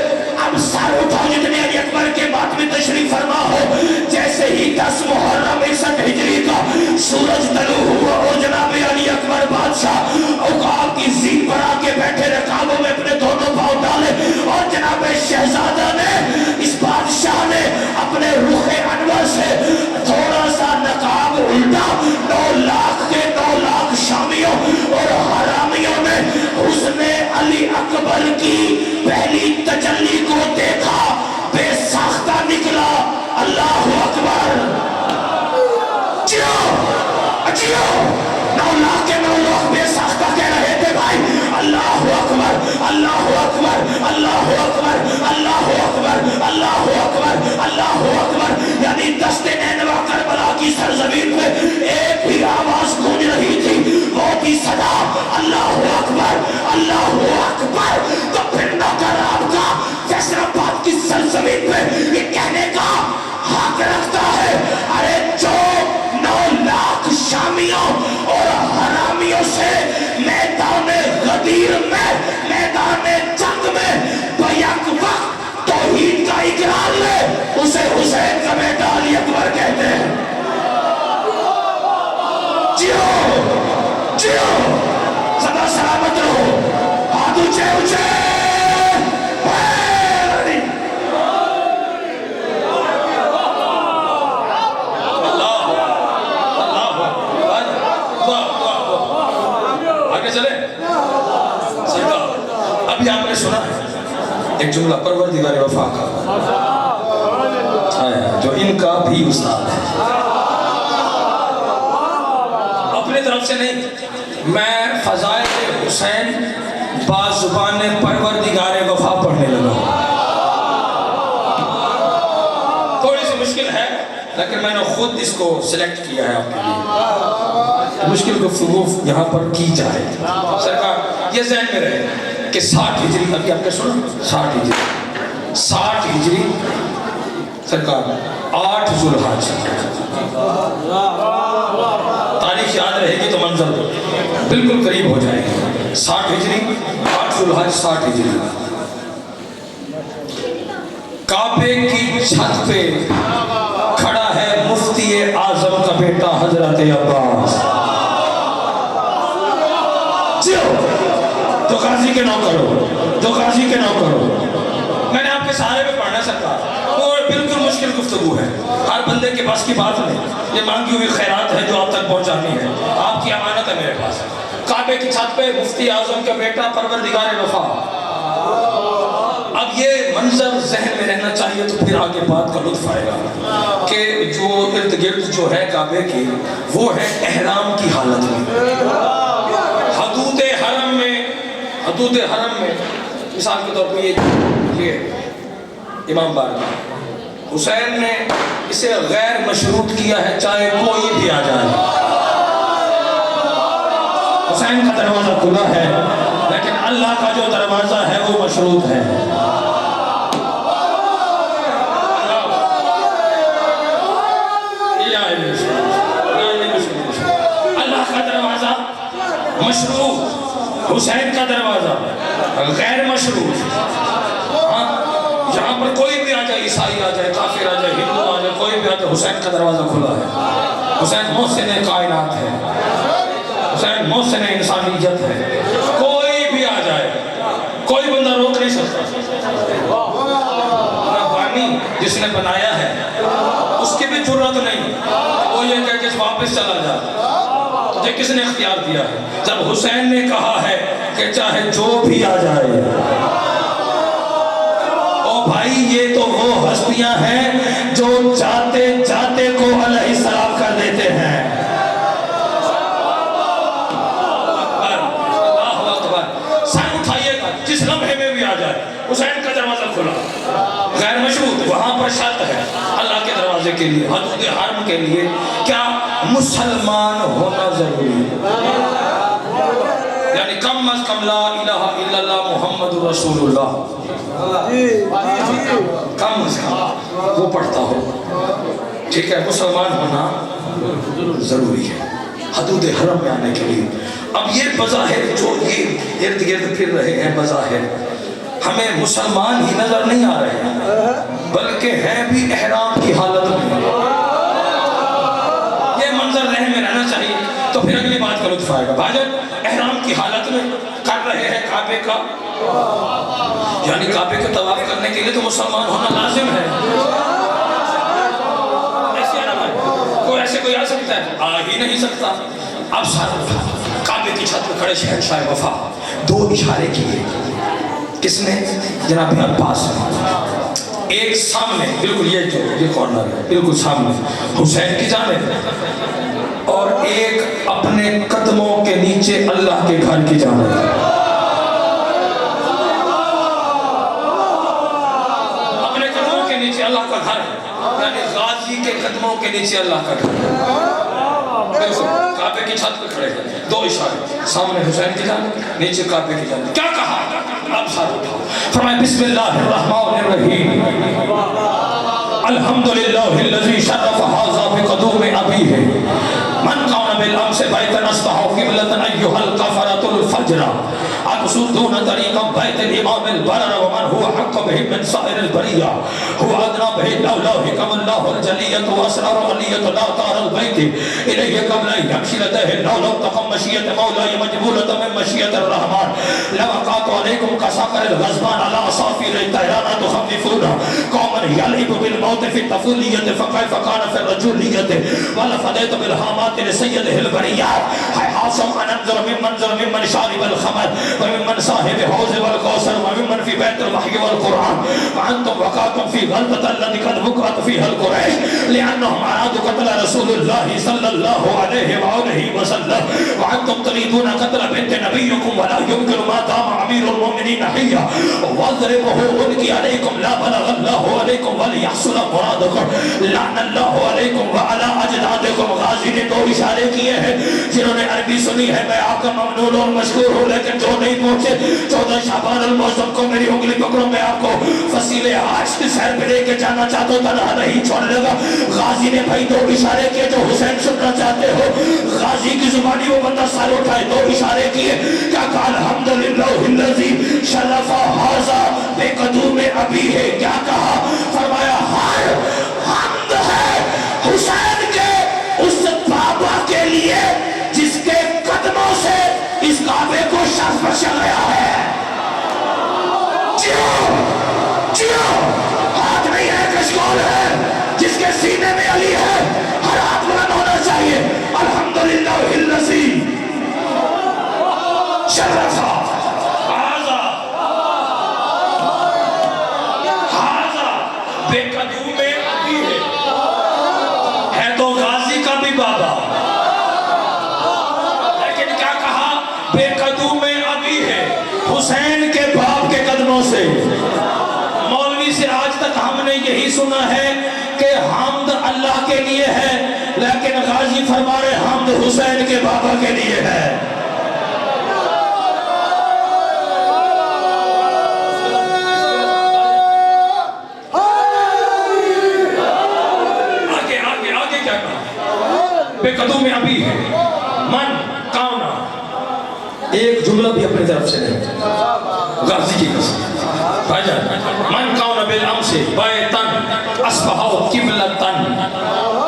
اب سر اٹھاؤ جتنے علی اکبر کے بعد میں تشریف فرما ہو. جیسے ہی 10 محرم 61 ہجری کا سورج طلوع ہوا اور جناب علی اکبر بادشاہ عقاب کی زین پر آ کے بیٹھے رکابوں میں اپنے دونوں پاؤں ڈالے اور جناب شہزادہ نے اس بادشاہ نے اپنے رخ انور سے تھوڑا سا نقاب الٹا. 9 لاکھ کے 9 لاکھ شامیوں اور حرامیوں نے حسن علی اکبر کی پہلی تجلی کو دیکھا. بے ساختہ نکلا. اللہ اکبر. جیو 9 لاکھ کے 9 لاکھ بے ساختہ کہہ رہے تھے بھائی اللہ اکبر اللہ اکبر اللہ اکبر اللہ اکبر اللہ اکبر اللہ اکبر. یعنی دست نینوا کربلا کی سرزمین پہ ایک ہی آواز گونج رہی تھی. وہ بھی صدا اللہ اکبر اللہ اکبر. تو پھر نوکر آپ کا فیصل آباد کی سرزمین پہ یہ کہنے کا حق رکھتا ہے ارے جو 9 لاکھ شامیوں اور حرامیوں سے میدان غدیر میں میدان جنگ میں بیک وقت توحید کا اقرار لے اسے حسین کا بیٹا علی اکبر کہتے ہیں. جیو سدا سلامت رہو. ہاتھ اونچے اونچے. ابھی آپ نے سنا ایک جملہ پروردگار وفا کا جو ان کا بھی استاد ہے. اپنے طرف سے نہیں میں فضائل حسین بازبان پروردگار وفا پڑھنے لگا. تھوڑی سی مشکل ہے لیکن میں نے خود اس کو سلیکٹ کیا ہے آپ کے لیے. مشکل گفتگو یہاں پر کی جائے. سرکار یہ ذہن میں رہے کہ 60 ہجری ابھی آپ نے سنا 60 ہجری سرکار 8 ذوالحج. تاریخ یاد رہے گی تو منظر بالکل قریب ہو جائے گا. 60 ہجری 8 ذوالحج 60 ہجری کعبے کی چھت پہ کھڑا ہے مفتی اعظم کا بیٹا حضرت عباس. تو قاضی کے نو کرو تو قاضی کے نو کرو. میں نے آپ کے سارے پہ پڑھنا سکتا اور بالکل مشکل گفتگو ہے. ہر بندے کے پاس کی بات نہیں. یہ مانگی ہوئی خیرات ہے جو آپ تک پہنچانی ہے. آپ کی امانت ہے میرے پاس. کعبے کی چھت پہ مفتی اعظم کا بیٹا پروردگار وفا. اب یہ منظر ذہن میں رہنا چاہیے تو پھر آگے بات کا لطف آئے گا کہ جو ارد گرد جو ہے کعبے کی وہ ہے احرام کی حالت میں. حدود حرم میں مثال کے طور پہ یہ امام بارگاہ حسین نے اسے غیر مشروط کیا ہے چاہے کوئی بھی آ جائے. حسین کا دروازہ کھلا ہے لیکن اللہ کا جو دروازہ ہے وہ مشروط ہے. اللہ کا دروازہ مشروط، حسین کا دروازہ غیر مشروط. یہاں پر کوئی بھی آ جائے، عیسائی آ جائے، کافر آ جائے، ہندو آ جائے، کوئی بھی آ جائے، حسین کا دروازہ کھلا ہے. حسین محسن کائنات ہے، حسین محسن انسانیت ہے. کوئی بھی آ جائے، کوئی بندہ روک نہیں سکتا. بانی جس نے بنایا ہے اس کی بھی جرات نہیں وہ یہ کہہ کہ واپس چلا جا. تجھے کس نے اختیار دیا ہے؟ جب حسین نے کہا ہے کہ چاہے جو بھی آ جائے. او بھائی یہ تو وہ ہستیاں ہیں جو جاتے جاتے کو علیہ السلام کر دیتے ہیں. سائن اٹھائیے گا جس لمحے میں بھی آ جائے. حسین کا دروازہ کھلا، غیر مشروط. وہاں پر شرط ہے اللہ کے دروازے کے لیے، حدود حرم کے لیے کیا مسلمان ہونا ضروری ہے. یعنی کم از کم لا الہ الا اللہ محمد رسول اللہ، کم از کم وہ پڑھتا ہو. ٹھیک ہے، مسلمان ہونا ضروری ہے حدود حرم میں آنے کے لیے. اب یہ بظاہر جو یہ ارد گرد پھر رہے ہیں بظاہر ہمیں مسلمان ہی نظر نہیں آ رہے ہیں بلکہ ہیں بھی احرام کی حالت میں. یہ منظر ذہن میں رہنا چاہیے تو پھر اگلی بات کا لطف آئے گا. بھاجن احرام کی حالت میں کر رہے ہیں کعبے کا، یعنی کعبے کا طواف کرنے کے لیے تو مسلمان ہونا لازم ہے. ایسے آنا بھائی کوئی ایسے کوئی آ سکتا ہے؟ آ ہی نہیں سکتا. اب سارا کعبے کی چھت پہ کھڑے شہنشاہ وفا دو اشارے کیے. کس نے؟ جناب عباس نے. ایک سامنے بالکل یہ کارنر ہے بالکل سامنے حسین کی جانب، اور ایک اپنے قدموں کے نیچے اللہ کے گھر کی جانب. اپنے قدموں کے نیچے اللہ کا گھر ہے، یعنی غازی کے قدموں کے نیچے اللہ کا گھر ہے. کعبے کی چھت پہ کھڑے ہیں، دو اشارے، سامنے حسین کی جانب، نیچے کعبے کی جانب. کیا کہا؟ اب ساتھ اٹھاؤ. فرمائے بسم اللہ الرحمن الرحیم الحمدللہ الذی شرف ھذا بقدوم ابیہ من کان بالامس بیتا نصبہ قبلۃ ایھا الکفرۃ الفجر اقصدون طریقا بیت الامام البرر ومن هو حق به من سائر البریہ هو ادنى به لولا حکم اللہ الجلیۃ واسرار علیۃ لا تار البیت الیہ قبل یمشی لدیہ لولا تقم مشیۃ مولاي مجبولۃ من مشیۃ الرحمن لوقعت علیکم کساکر الغضبان علی اصافیر الطیران تخففون قوما یلعب بالموت فی الطفولیۃ فکیف کان فی الرجولیۃ ولفدیت بالحامات لسیدہ البریات حاسم ان انظر ممن شارب الخمر وممن صاحب حوض والکوثر وممن فی بیت الوحی والقرآن وانتم وقعتم فی غلطة الذی قد وقعت فیها القریش لأنهم ارادوا قتل رسول اللہ صلی اللہ علیہ وآلہ وسلم وانتم تريدون قتل بنت نبیکم ولا يمكن ما دام امیر المؤمنین حیا واضربه القی علیکم لا بلغ اللہ علیکم وليحصل مرادکم لعن اللہ علیکم وعلى اجدادکم. غازی نے دو اشارے کیے ہیں. جنہوں نے عربی سنی ہے میں آپ کا ممنون اور مشکور ہوں، لیکن جو نہیں پہنچے 14 شعبان المعظم کو میری انگلی پکڑو، میں آپ کو فصیل عاش کی سیر پہ لے کے جانا چاہتا ہوں، تنہا نہیں چھوڑنے گا. غازی نے بھائی دو اشارے کیے. جو حسین سننا چاہتے ہو غازی کی زبانی وہ بندہ سال اٹھائے، دو اشارے کیے. کیا کہا؟ الحمدللہ الذی شرف ھذا بقدوم ابیہ. کیا کہا؟ فرمایا ہر حمد ہے حسین کے اس بابا کے لیے جس کے قدموں سے اس کعبے کو شرف بخشا گیا ہے. جیو ہاتھ نہیں ہے کشکول ہے، جس کے سینے میں علی ہے ہر ہاتھ بلند ہونا چاہیے. الحمدللہ الذی شرف ھذا بقدوم ابیہ. ہے تو غازی کا بھی بابا، لیکن کیا کہا؟ بے قدوم ابی ہے، حسین کے باپ کے قدموں سے. مولوی سے آج تک ہم نے یہ یہی سنا ہے کہ حمد اللہ کے لیے ہے، لیکن غازی فرما رہے حمد حسین کے بابا کے لیے ہے۔ آگے کیا کہا؟ بے قدوم ابھی ہے من کانا، ایک جملہ بھی اپنی طرف سے نہیں، غازی کی قسم بھائی جان، من کانا بالامس بیتن اصبحا قبلتن،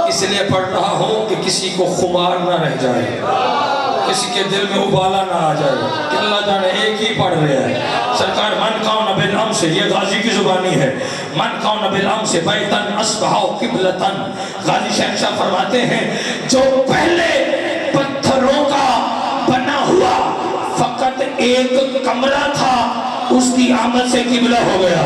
اس لیے پڑھ رہا ہوں کہ کسی کو خمار نہ رہ جائے، کسی کے دل میں ابالا نہ آ جائے کہ اللہ جانے ایک ہی پڑھ رہے ہیں۔ سرکار من کانا بالامس، یہ غازی کی زبانی ہے، من کانا بالامس بیتن اصبحا قبلتن، غازی شہنشاہ فرماتے ہیں جو پہلے پتھروں کا بنا ہوا فقط ایک کمرہ تھا، اس کی آمد سے قبلہ ہو گیا۔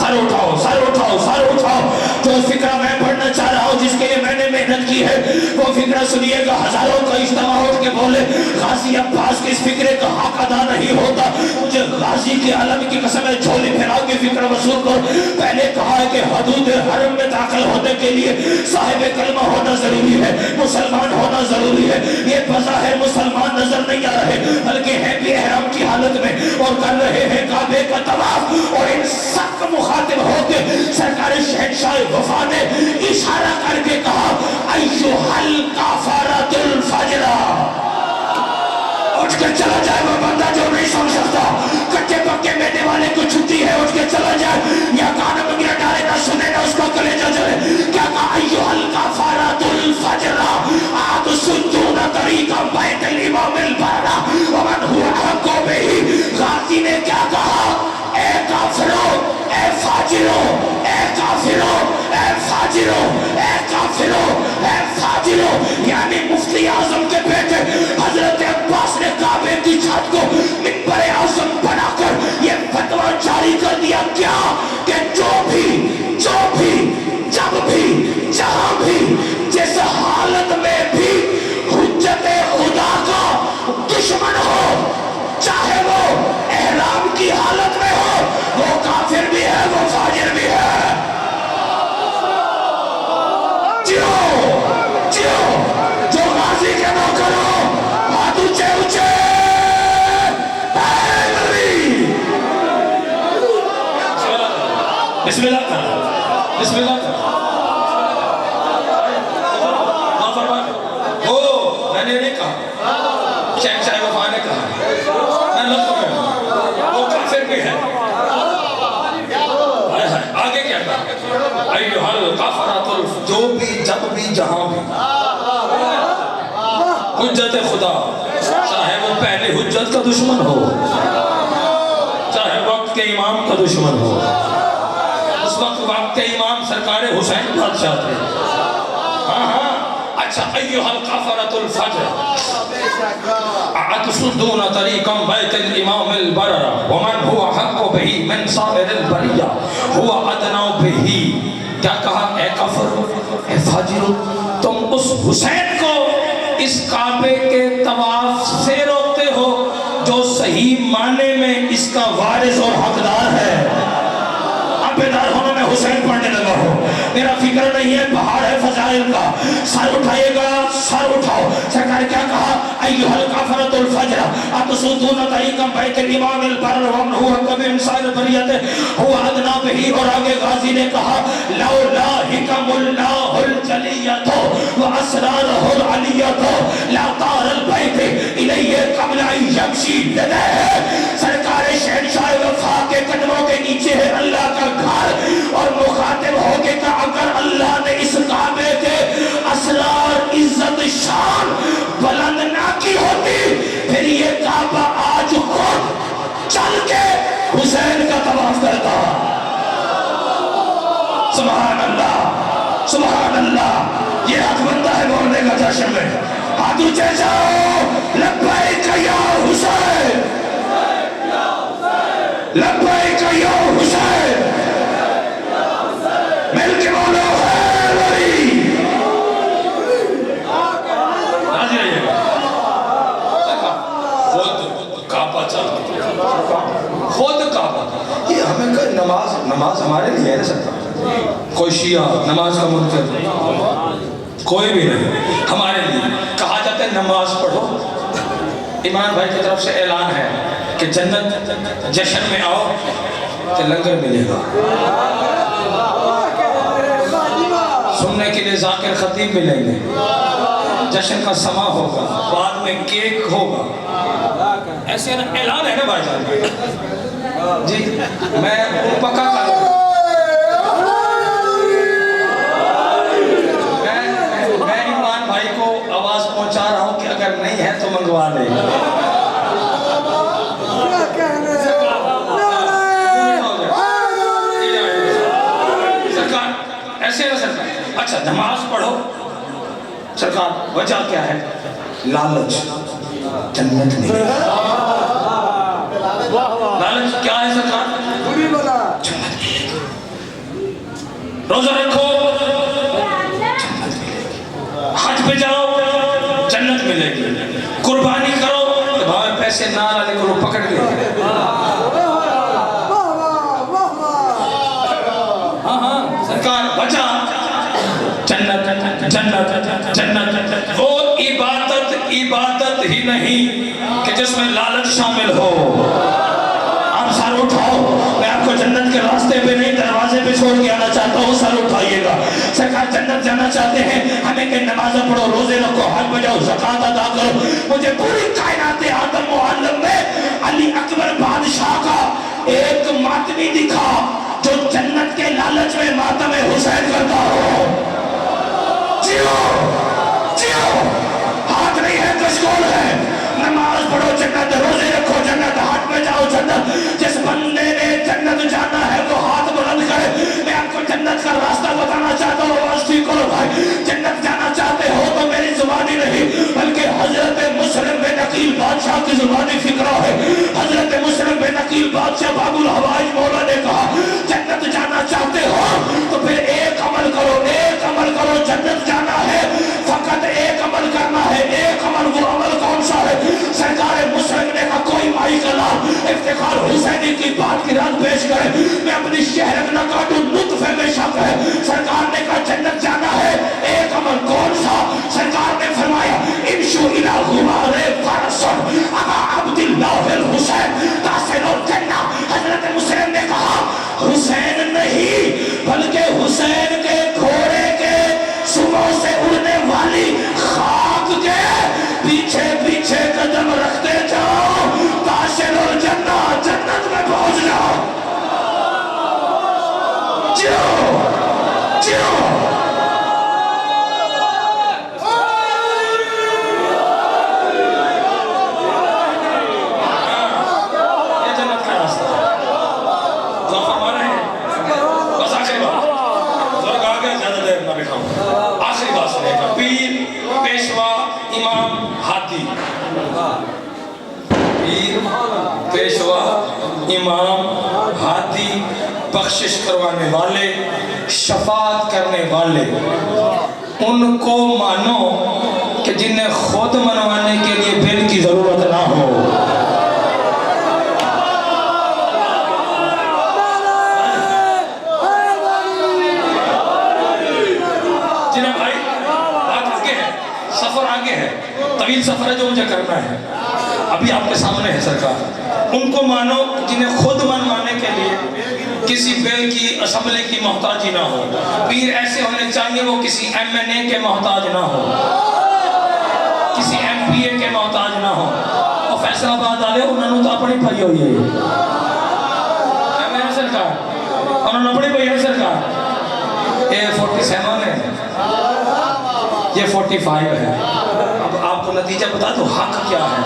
سر اٹھاؤ سر اٹھاؤ سر اٹھاؤ، جو فکرہ میں پڑھنا چاہ رہا ہوں جس کے لیے میں نے محنت کی ہے وہ فکرہ سنیے گا۔ ہزاروں کا اجتماع اٹھ کے بولے غازی عباس کے اس فکرے کا حق ادا نہیں ہوتا، مجھے غازی کے علم کی قسم ہے جھولی پھیلاؤ کے فکرہ وصول کرو۔ پہلے کہا ہے کہ حدود حرم میں داخل ہونے کے لیے صاحب کلمہ ہونا ضروری ہے، مسلمان ہونا ضروری ہے۔ یہ بظاہر مسلمان نظر نہیں آ رہے بلکہ ہیں بھی احرام کی حالت میں اور کر رہے ہیں کعبے کا طواف، اور ان سب کا مخاطب ہو کے سرکار شہنشاہ وفا نے اشارہ کر کے کہا ایھا الکافرۃ الفجرہ، اٹھ کے چلا جائے وہ بندہ جو نہیں سن سکتا، کچے پکے میدے والے کو چھٹی ہے، اٹھ کے چلا جائے، یا کان بگیا ڈالے نہ سنے نہ اس کا کلیجہ جلے۔ کیا کہا ایھا الکافرۃ الفجرہ اتسدون طریق بیت الامام البررہ ومن هو احق بہ۔ غازی نے کیا کہا؟ اے کافروں، اے فاجروں، اے کافروں، اے فاجروں، اے کافروں، اے فاجروں، یعنی مفتی اعظم کے بیٹے حضرت عباس نے کعبے کی چھت کو منبر اعظم بنا کر یہ فتویٰ جاری کر دیا کیا کہ جو بھی جب بھی جہاں بھی جس حالت میں بھی حجت خدا کا دشمن ہو، چاہے وہ احرام کی حالت میں ہو، وہ کافر بھی ہے وہ فاجر بھی ہے۔ جیو جیو جو غازی کے نوکر ہو، ہاتھ اونچے اونچے، اے نبی بسم اللہ کرو، بسم اللہ کرو۔ میں نے نہیں کہا، شہنشاہ وفا نے کہا، میں لفظ میں وہ کافر بھی ہے۔ آگے کیا کہا؟ ایھا الکافرۃ جو بھی جب بھی جہاں بھی حجت خدا، چاہے وہ پہلے حجت کا دشمن ہو، چاہے وقت کے امام کا دشمن ہو، اس وقت کے امام سرکار حسین بادشاہ تھے۔ ہاں اچھا، ایھا الکافرۃ الفجر اتسدون طریقا بیت الامام البررہ ومن هو احق بہ من سائر البریہ هو ادنی بہ۔ کیا کہا؟ اے کافر، اے فاجر، تم اس حسین کو اس کعبے کے طواف سے روکتے ہو جو صحیح معنی میں اس کا وارث اور حقدار ہے۔ اب بیدار ہونا، میں حسین پڑھنے لگا ہوں، میرا فکر نہیں ہے پہاڑ ہے فضائل کا۔ سر اٹھائیے گا، سر اٹھاؤ۔ سرکار کیا کہا؟ ایھا الکافرۃ الفجر اتسدون طریقا بیت الامام البررہ ومن هو احق بہ من سائر البریہ هو ادنی بہ۔ اور آگے غازی نے کہا لولا حکم اللہ الجلیۃ واسرارہ العلیۃ لا طار البیت الیہ قبل ان یمشی لدیہ۔ سرکار شہنشاہ وفا کے قدموں کے نیچے ہے اللہ کا گھر، اور مخاطب ہو کے کہ اگر اللہ نے اس کعبے کے اسرار عزت شان بلند نہ کی ہوتی پھر یہ کعبہ آج خود چل کے حسین کا طواف کرتا۔ سبحان اللہ سبحان اللہ، یہ حق بنتا ہے بولنے کا جشن میں۔ ہاتھ اونچے جاؤ، لبیک یا حسین، لبیک یا حسین، مل کے بولو ہے ولی۔ راضی رہیے گا، وہ کعبہ چل خود کعبہ. یہ ہمیں کہ نماز ہمارے لیے ہے نا سرکار. کوئی شیعہ نماز کا منکر کوئی بھی نہیں, ہمارے لیے کہا جاتا ہے نماز پڑھو. ایمان بھائی کی طرف سے اعلان ہے کہ جنت جشن میں آؤ تو لنگر ملے گا, سننے کے لیے ذاکر خطیب ملیں گے, جشن کا سما ہوگا, بعد میں کیک ہوگا. ایسے اعلان ہے نا بھائی جان جی. میں پکا کر میں ایمان بھائی کو آواز پہنچا رہا ہوں کہ اگر نہیں ہے تو منگوا لے. ایسے نا سرکار. اچھا نماز پڑھو سرکار, وجہ کیا ہے؟ لالچ جنت نہیں. لالچ کیا ہے سرکار؟ روزہ رکھو حج پہ جاؤ جنت ملے گی, قربانی کرو تو بھاوے پیسے نہ لانے کو پکڑ لے. سرکار بچا جنت جنت جنت. وہ عبادت ہی نہیں کہ جس میں لالچ شامل ہو. آپ سر اٹھاؤ, میں آپ کو جنت کے راستے پہ نہیں دروازے پہ چھوڑ کے آنا چاہتا ہوں, سر اٹھائیے گا. سرکار جنت جانا چاہتے ہیں, ہمیں کہ نمازیں پڑھو, روزے رکھو, حج پہ جاؤ, زکوٰۃ ادا کرو. مجھے پوری کائنات آدم و عالم میں علی اکبر بادشاہ کا ایک ماتمی دکھا جو جنت کے لالچ میں ماتم حسین کرتا ہو. جیو جیو, ہاتھ نہیں ہے کشکول ہے. نماز پڑھو جنت, روزے رکھو جنت, ہاتھ میں جاؤ جنت. جس بندے نے جنت جانا ہے وہ ہاتھ بلند کرے. میں آپ کو جنت کا راستہ بتانا چاہتا ہوں, آواز ٹھیک کرو بھائی. جنت جانا چاہتے ہو تو میری زبانی نہیں بلکہ حضرت مسلم بن عقیل بادشاہ کی زبانی فکرہ ہے. حضرت مسلم بن عقیل بادشاہ باب الحوائج مولا نے کہا جنت جانا چاہتے ہو تو پھر ایک عمل کرو, ایک عمل کرو. جنت جانا ہے فقط ایک عمل کرنا ہے. ایک عمل, وہ عمل کون سا ہے؟ سرکار مسلم نے کہا کوئی مائی کا نام افتخار حسینی کی بات کی رات پیش کرے, میں اپنی شہرت نہ کاٹوں, لطف میں شک ہے. سرکار نے کہا جنت جانا ہے, ایک عمل کون سا؟ سرکار نے فرمایا امشو الی غبار فرس ابا عبداللہ الحسین تحسن الجنہ. حضرت مسلم نے کہا حسین نہیں بلکہ حسین کے گھوڑے کے سموں سے اڑنے والی خاک کے پیچھے پیچھے قدم رکھتے جاؤ, تحسن الجنہ, جنت میں پہنچ جاؤ. جیو جیو. یہ جنت کا راستہ جو فرما رہے ہیں. بس آخری بات, ذرا کہا گیا زیادہ دیر نہ بٹھاؤں, آخری بات سنے گا. پیر پیشوا امام ہادی, پیر پیشوا امام ہادی, بخشش کروانے والے, شفاعت کرنے والے, ان کو مانو کہ جنہیں خود منوانے کے لیے بل کی ضرورت نہ ہو. جنہیں بھائی بات آگے ہے, سفر آگے ہے, طویل سفر ہے جو مجھے کرنا ہے, ابھی آپ کے سامنے ہے سرکار. ان کو مانو جنہیں خود منوانے کے لیے کسی بل کی, اسمبلی کی محتاجی نہ ہو. پیر ایسے ہونے چاہیے وہ کسی ایم این اے کے محتاج نہ ہو, کسی ایم پی اے کے محتاج نہ ہو. اور فیصلہ آباد والے انہوں نے تو اپنی پائی ہوئی ہے سرکار, انہوں نے اپنی پائی ہے سرکار. یہ 47 ہے, یہ 45 ہے. اب آپ کو نتیجہ بتا دو حق کیا ہے.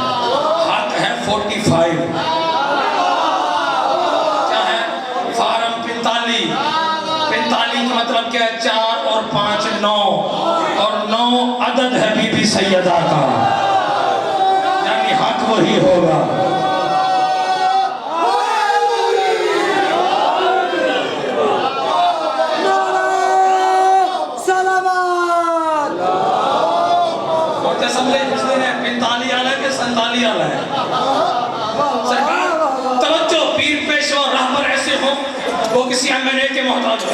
حق ہے 45. کیا ہے؟ فارم 45. 45 کا مطلب کیا ہے؟ 4 اور 5 9, اور 9 عدد ہے بی بی سیدہ کا, یعنی حق وہی ہوگا. توجہ, پیر وہ کسی MNA کے محتاج ہو،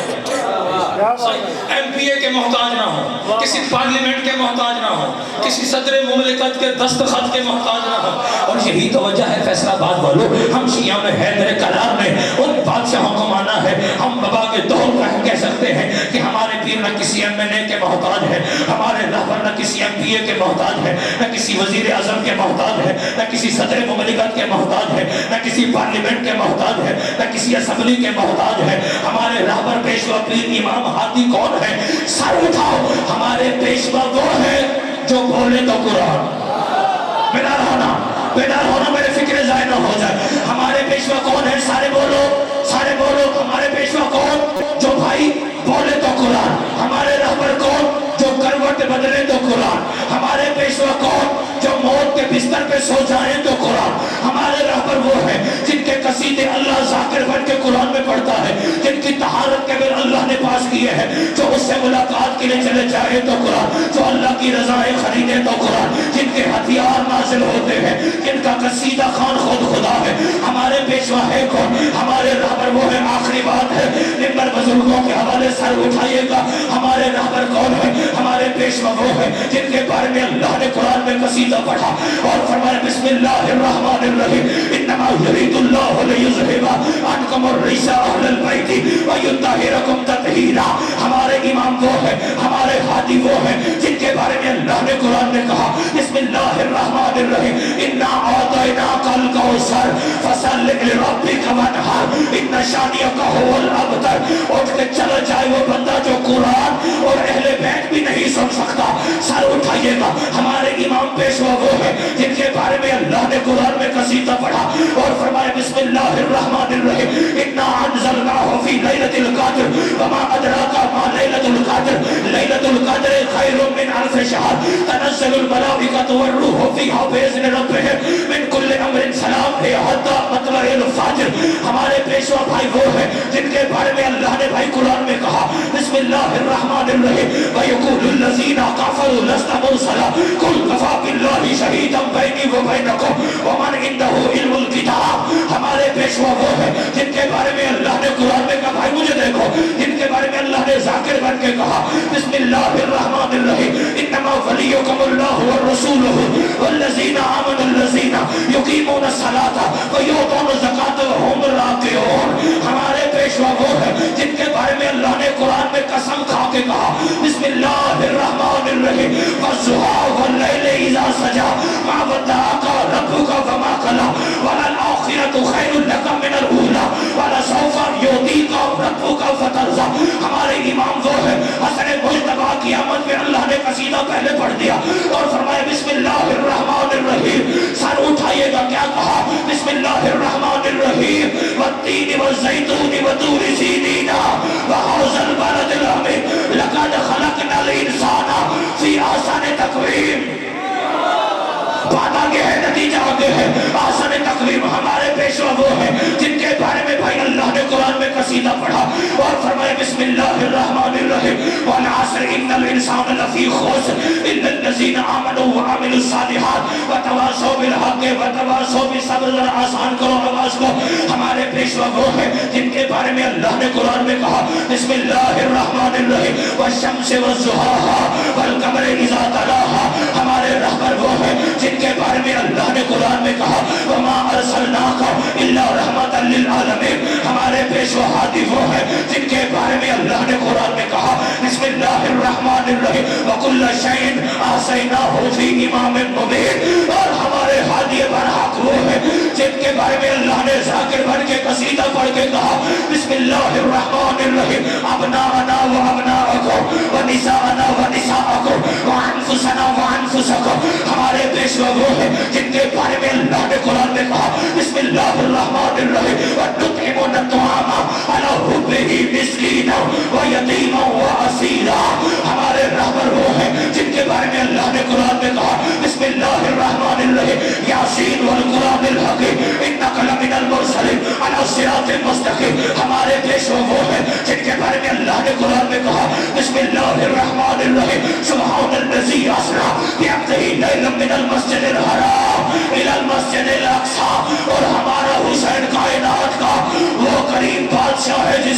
MP کے محتاج نہ ہو، کسی پارلیمنٹ کے محتاج نہ ہو، کسی صدر مملکت کے دستخط کے محتاج نہ ہو. اور یہی تو وجہ ہے فیصل آباد والوں، ہم شیعہ میں حیدر کلام نے ان بادشاہوں کو مانا ہے. ہم بابا کے دور کا ہم کہہ سکتے ہیں کہ ہمارے پیر نہ کسی MNA کے محتاج ہے، ہمارے رہبر نہ کسی MPA کے محتاج ہے، نہ کسی وزیر اعظم کے محتاج ہے، نہ کسی صدر مملکت کے محتاج ہے، نہ کسی پارلیمنٹ کے محتاج ہے، نہ کسی اسمبلی کے محتاج ہے. ہمارے رہبر پیشوا پیر امام ہادی کون ہے؟ سر اٹھاؤ. ہمارے پیشوا وہ ہے جو بولے تو قرآن. بیدار ہونا میرے فکر ضائع نہ ہو جائے. ہمارے پیشوا کون ہے؟ سارے بولو. ہمارے پیشوا کون؟ جو بھائی بولے تو قرآن. ہمارے رہبر کون؟ جو کروٹ بدلے تو قرآن. ہمارے پیشوا کون؟ جو موت کے بستر پہ سو جائیں تو قرآن. ہمارے رہبر وہ ہیں جن کے قصیدے اللہ ذاکر بن کے قرآن میں پڑھتا ہے، جن کی طہارت کے بل اللہ نے پاس کیے ہیں، جو اس سے ملاقات کے لیے چلے جائے تو قرآن، جو اللہ کی رضائیں خریدے تو قرآن، جن کے ہتھیار نازل ہوتے ہیں، جن کا قصیدہ خان خود خدا ہے. ہمارے پیشوا ہے کون؟ ہمارے رہبر وہ ہے. آخری بات ہے، ممبر بزرگوں کے حوالے سر اٹھائیے گا. ہمارے رہبر کون ہے؟ ہمارے پیشوا وہ ہے جن کے بارے میں اللہ نے قرآن میں قصیدہ پڑھا اور فرمایا بسم اللہ الرحمن الرحیم انما یرید اللہ لیذھب عنکم الرجس اہل البیت ویطہرکم تطہیرا. ہمارے امام وہ ہے، ہمارے ہادی وہ ہے جن کے بارے میں اللہ نے قرآن میں کہا بسم اللہ الرحمن الرحیم انا اعطیناک الکوثر فصل لربک وانحر ان شانئک هو الابتر. اٹھ کے چلا جائے وہ بندہ جو قرآن اور اہل بیت بھی نہیں سن سکتا. سر اٹھائیے گا. ہمارے امام پیشوا وہ ہے جن کے بارے میں اللہ نے قرآن میں قصیدہ پڑھا اور فرمایا بسم اللہ الرحمن الرحیم انا انزلناہ فی لیلۃ القدر وما ادراک ما لیلۃ القدر لیلۃ القدر خیر من الف شہر تنزل الملائکۃ والروح فیہا باذن ربہم من کل امر سلام ہی حتی مطلع الفجر. ہمارے پیشوا بھائی وہ ہے جن کے بارے میں اللہ نے بھائی قرآن میں کہا بسم اللہ الرحمن الرحیم ویقول الذین کفروا لست مرسلا قل کفی باللہ شہیدا بینی و بینکم ومن عندہ علم الکتاب. ہمارے پیشوا وہ ہے جن کے بارے میں اللہ نے قرآن میں کہا بھائی مجھے دیکھو، جن کے بارے میں اللہ نے ذاکر بن کے کہا بسم اللہ الرحمن الرحیم انما ولیکم اللہ ورسولہ والذین آمنوا الذین یقیمون الصلاۃ ویؤتون الزکاۃ وهم راکعون. ہمارے پیشوا وہ ہے جن کے بارے میں اللہ نے قرآن میں قسم کھا کے کہا بسم اللہ الرحمن الرحیم والضحیٰ واللیل اذا سجا ما ودعک ربک وما قلی وللآخرۃ خیر لک من الاولی ولسوف یعطیک ربک فترضی. ہمارے امام وہ ہے حسن مجتبیٰ کی آمد میں اللہ نے قصیدہ پہلے پڑھ دیا اور فرمایا بسم اللہ الرحمن الرحیم. سر اٹھائیے گا. کیا کہا؟ بسم اللہ الرحمن الرحیم والتین والزیتون وطور سینین وہذا البلد الامین لقد خلقنا الانسان فی احسن تقویم. بات آگے ہے، نتیجہ آگے ہے. آسان تقویم. ہمارے پیشوا وہ ہے جن کے بارے میں بھائی اللہ نے قرآن میں قصیدہ پڑھا اور فرمایا بسم اللہ الرحمن الرحیم والعصر ان الانسان لفی خسر الا الذین آمنوا وعملوا الصالحات وتواصوا بالحق وتواصوا بالصبر. ذرا آسان کرو آواز کو. ہمارے پیشوا وہ ہے جن کے بارے میں اللہ نے قرآن میں کہا بسم اللہ الرحمن الرحیم والشمس والضحاها والقمر اذا تلاها. ہمارے رہبر وہ ہے جن کے بارے میں اللہ نے قرآن میں کہا وما ارسلناک الا رحمۃ للعالمین. ہمارے پیشوا ہادی وہ ہے جن کے بارے میں اللہ نے قرآن میں کہا بسم اللہ الرحمن الرحیم وکل شیء احصیناہ فی امام مبین. اور ہمارے ہادی برحق وہ ہے جن کے بارے میں اللہ نے ذاکر بن کے قصیدہ پڑھ کے کہا بسم اللہ الرحمن الرحیم ابناءنا وابناءکم ونساءنا ونساءکم وانفسنا وانفسکم. ہمارے پیشوا وہ ہے جن کے بارے میں اللہ نے قرآن میں کہا بسم اللہ الرحمن الرحیم وَنُطْعِمُ الطَّعَامَ عَلَىٰ حُبِّهِ مِسْكِينًا وَيَتِيمًا وَأَسِيرًا. ہمارے رہبر وہ ہیں جن کے بارے میں اللہ نے قرآن میں کہا بسم اللہ الرحمن الرحیم یاسین والقرآن الحکیم اِنَّكَ لَمِنَ الْمُرْسَلِينَ عَلَىٰ صِرَاطٍ مُسْتَقِيمٍ. ہمارے پیشوا وہ ہیں جن کے بارے میں اللہ نے قرآن میں کہا بسم اللہ الرحمن الرحیم سبحان الذی اسریٰ بعبدہ لیلا من المسجد الحرام الی المسجد الاقصی. اور ہمارا حسین کائنات کا وہ کریم بادشاہ ہے جس